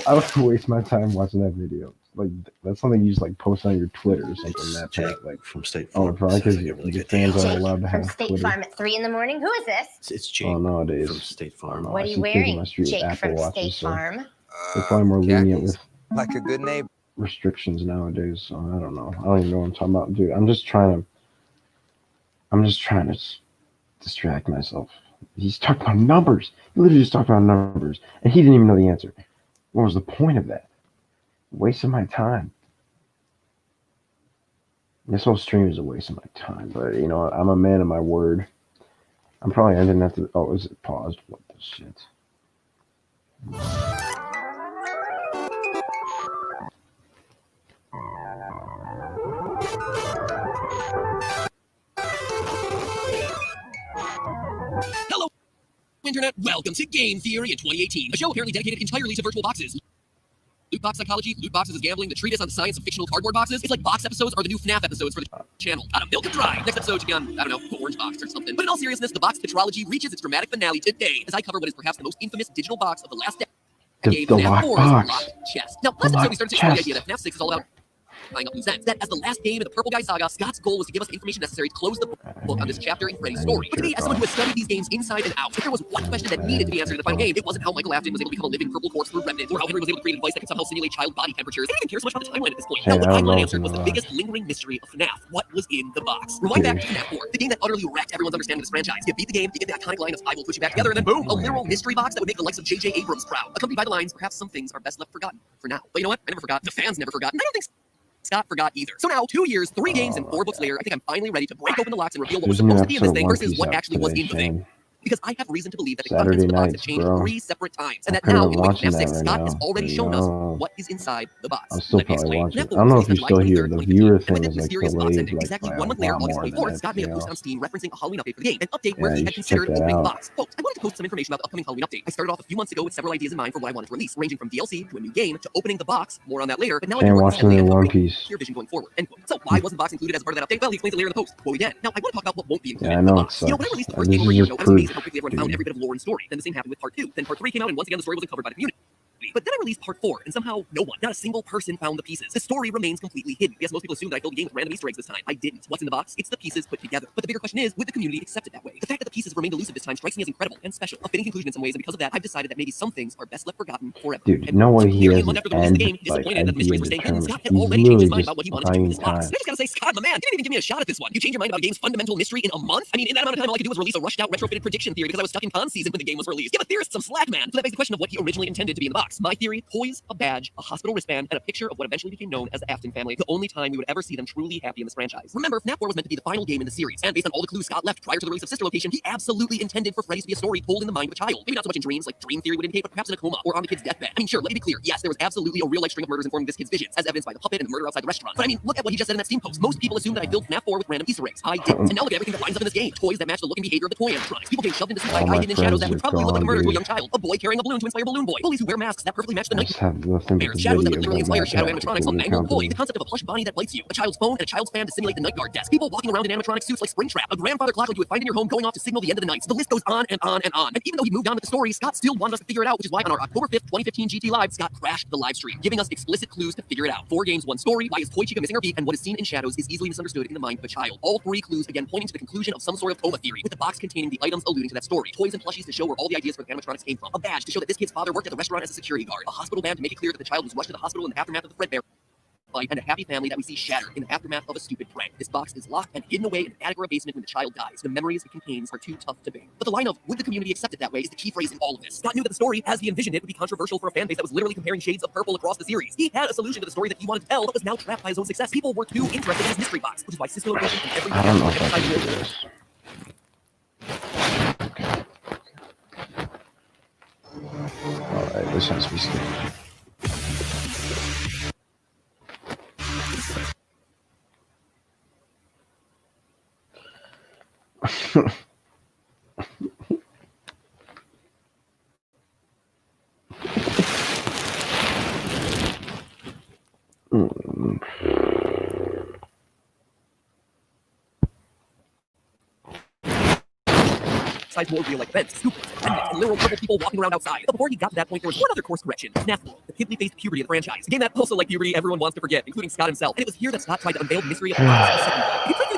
I would waste my time watching that video. Like, that's something you just like post on your Twitter or something. That
Jake
like
from State
oh,
Farm.
probably because
Sounds like a really
your
good
fans
deal.
aren't allowed to
From
have
State
Twitter.
Farm at 3 in the morning. Who is this?
It's Jake
Oh, nowadays.
from State Farm.
What are you
I see kids in my
wearing,
street with
Jake
Apple
from
Watches,
State
so
Farm?
they're probably more lenient with
Like a good neighbor.
restrictions nowadays, so I don't know. I don't even know what I'm talking about, dude. I'm just trying to distract myself. He's talking about numbers. He literally just talked about numbers, and he didn't even know the answer. What was the point of that? Wasting my time. This whole stream is a waste of my time, but you know what? I'm a man of my word. I'm probably ending have to. Oh, is it paused? What the shit?
Hello, Internet. Welcome to Game Theory in 2018, a show apparently dedicated entirely to virtual boxes. Loot box psychology, loot boxes is gambling, the treatise on the science of fictional cardboard boxes. It's like box episodes are the new FNAF episodes for the channel. Gotta milk it dry. Next episode should be on, I don't know, the orange box or something. But in all seriousness, the box tetralogy reaches its dramatic finale today as I cover what is perhaps the most infamous digital box of the last decade.
The
FNAF 4 is
lockbox.
Locked Chest. Now, last episode we started to explore the idea that FNAF 6 is all about tying up loose ends. That as the last game in the Purple Guy saga, Scott's goal was to give us the information necessary to close the book on this chapter in Freddy's story. But to me, as someone who has studied these games inside and out, if there was one question that needed to be answered in the final game, it wasn't how Michael Afton was able to become a living purple corpse through remnants, or how Henry was able to create a device that could somehow simulate child body temperatures. I didn't even care so much about the timeline at this point. No, what I wanted answered was the biggest lingering mystery of FNAF. What was in the box? Rewind back to FNAF 4, the game that utterly wrecked everyone's understanding of this franchise. You beat the game, you get the iconic line of "I will put you back together," and then boom, a literal mystery box that would make the likes of J.J. Abrams proud. Accompanied by the lines, "Perhaps some things are best left forgotten for now." But you know what? I never forgot. The fans never forgot. And I don't think Scott forgot either. So now, 2 years, 3 games, and 4 books later, I think I'm finally ready to break open the locks and reveal what was supposed to be in this thing versus what actually was in the thing. Because I have reason to believe that the contents of the box have changed 3 separate times, and that now, in Wake FNAF 6, Scott has already shown us what is inside the box.
I'll still probably watch it. I don't know if you still hear the viewer thing is like delayed
exactly 1 month
by a
later,
lot
August
more
24th,
than
Scott made a
anything
post on
else.
Steam referencing a Halloween update for the game, an update where
Yeah,
he
you
had
should check
considered
that
opening the
out.
box. Quote, "I wanted to post some information about the upcoming Halloween update. I started off a few months ago with several ideas in mind for what I wanted to release, ranging from DLC to a new game to opening the box. More on that later. But now
And
I'm
watching it in One Piece.
your vision going forward." End quote. So why wasn't the box included as part of that update? Well, he explains it later in the post. Well, again. Now I want to talk about what won't be included
Yeah, I
in the
know
box.
it
You know, when I
sucks.
released the first
This
game
is
over a year
just
ago, I was amazed at
proof,
how quickly everyone found
dude.
every bit of lore and story. Then the same happened with part 2. Then part 3 came out, and once again the story wasn't covered by the community. But then I released part 4, and somehow no one, not a single person, found the pieces. The story remains completely hidden. Yes, most people assume that I filled the game with random Easter eggs this time. I didn't. What's in the box? It's the pieces put together. But the bigger question is, would the community accept it that way? The fact that the pieces remained elusive this time strikes me as incredible and special. A fitting conclusion in some ways, and because of that, I've decided that maybe some things are best left forgotten forever.
Dude, no way he
Nearly
has
a month
an
after the release of the
end,
game, disappointed that the mysteries were staying hidden, Scott had
He's
already changed his
literally
mind
just
about what he wanted to do with this box.
buying
And I just gotta say, Scott, my man, you didn't even give me a shot at this one. You changed your mind about a game's fundamental mystery in a month? I mean, in that amount of time, all I could do was release a rushed out retrofitted prediction theory because I was stuck in con season when the game was released. Give a theorist some slack, man. So that begs the question of what he originally intended to be in the box. My theory: toys, a badge, a hospital wristband, and a picture of what eventually became known as the Afton family. The only time we would ever see them truly happy in this franchise. Remember, FNAF 4 was meant to be the final game in the series, and based on all the clues Scott left prior to the release of Sister Location, he absolutely intended for Freddy's to be a story told in the mind of a child. Maybe not so much in dreams, like dream theory would indicate, but perhaps in a coma or on the kid's deathbed. I mean, sure, let me be clear. Yes, there was absolutely a real-life string of murders informing this kid's visions, as evidenced by the puppet and the murder outside the restaurant. But I mean, look at what he just said in that Steam post. Most people assume that I filled FNAF 4 with random Easter eggs. I didn't. And now look at everything that lines up in this game. Toys that match the look and behavior of the toy animatronics. People getting shoved into some hidden in shadows that would probably look like a murder to a young child. A boy carrying a balloon to inspire Balloon Boy. Bullies who wear masks that perfectly match the
I
night.
just have nothing but
Bears,
the
shadows that
video
would literally
of
inspire
my
shadow
cat
animatronics, a
completely
mangled boy,
company.
the concept of a plush Bonnie that bites you, a child's phone, and a child's fan to simulate the night guard desk, people walking around in animatronic suits like Springtrap, a grandfather clock like you would find in your home going off to signal the end of the night. So the list goes on and on and on. And even though he moved on with the story, Scott still wanted us to figure it out, which is why on our October 5th, 2015 GT Live, Scott crashed the live stream, giving us explicit clues to figure it out. 4 games, 1 story, why is Toy Chica missing her beat, and what is seen in shadows is easily misunderstood in the mind of a child. All 3 clues again pointing to the conclusion of some sort of coma theory, with the box containing the items alluding to that story. Toys and plushies to show where all the ideas for the animatronics came from. A badge to show that this kid's father worked at the restaurant as a security guard. A hospital band to make it clear that the child was rushed to the hospital in the aftermath of the Fredbear fight, and a happy family that we see shattered in the aftermath of a stupid prank. This box is locked and hidden away in an attic or a basement when the child dies. The memories it contains are too tough to bear. But the line of "would the community accept it that way" is the key phrase in all of this. Scott knew that the story, as he envisioned it, would be controversial for a fan base that was literally comparing shades of purple across the series. He had a solution to the story that he wanted to tell, but was now trapped by his own success. People were too interested in his mystery box, which is why Sister Location and every
I don't know if I can do this. Alright, this has to be staged.
Besides more real-life events, scoopers, and literal purple people walking around outside. But before he got to that point, there was one other course correction. FNAF 4, the piddly-faced puberty of the franchise. A game that also, like puberty, everyone wants to forget, including Scott himself. And it was here that Scott tried to unveil the mystery of the box. He tried to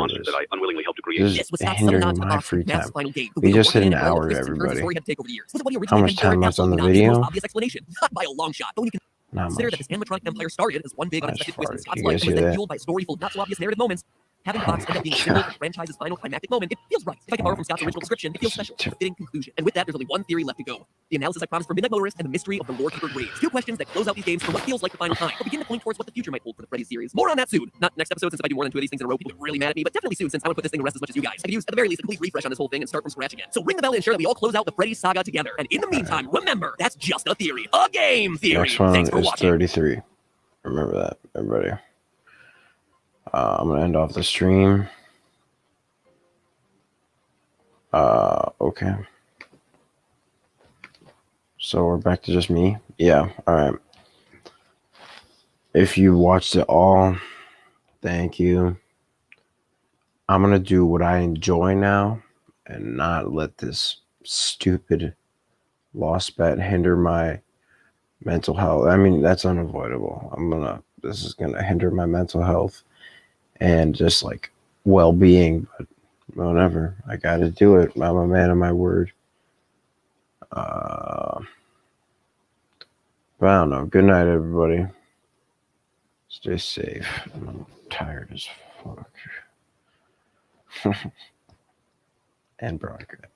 monsters that I unwillingly helped to create.
This is hindering my free time. We just hit an hour, everybody. How much time left on the video?
Not by a long shot. But when you
Not
consider
much.
that this animatronic empire started as one big unexpected twist in Scott's
You
life,
guys
and was
see
then
that?
fueled by story full of not so obvious narrative moments. Having the box end up being a symbol of the franchise's final climactic moment, it feels right. If I can borrow from Scott's original description, it feels special. A fitting conclusion. And with that, there's only one theory left to go. The analysis I promised for Midnight Motorist and the mystery of the Lorekeeper Graves. 2 questions that close out these games for what feels like the final time, but begin to point towards what the future might hold for the Freddy series. More on that soon. Not next episode, since if I do more than 2 of these things in a row, people get really mad at me, but definitely soon, since I want to put this thing to rest as much as you guys. I could use, at the very least, a complete refresh on this whole thing and start from scratch again. So ring the bell to ensure that we all close out the Freddy saga together. And in the meantime, remember, that's just a theory. A game theory.
Next one
Thanks for
is
watching.
33. Remember that, everybody. I'm gonna end off the stream. Okay. So we're back to just me. Yeah. All right. If you watched it all, thank you. I'm gonna do what I enjoy now and not let this stupid lost bet hinder my mental health. I mean, that's unavoidable. This is gonna hinder my mental health and just like well-being, but whatever. I gotta do it. I'm a man of my word. But I don't know. Good night, everybody. Stay safe. I'm tired as fuck. And broadcast.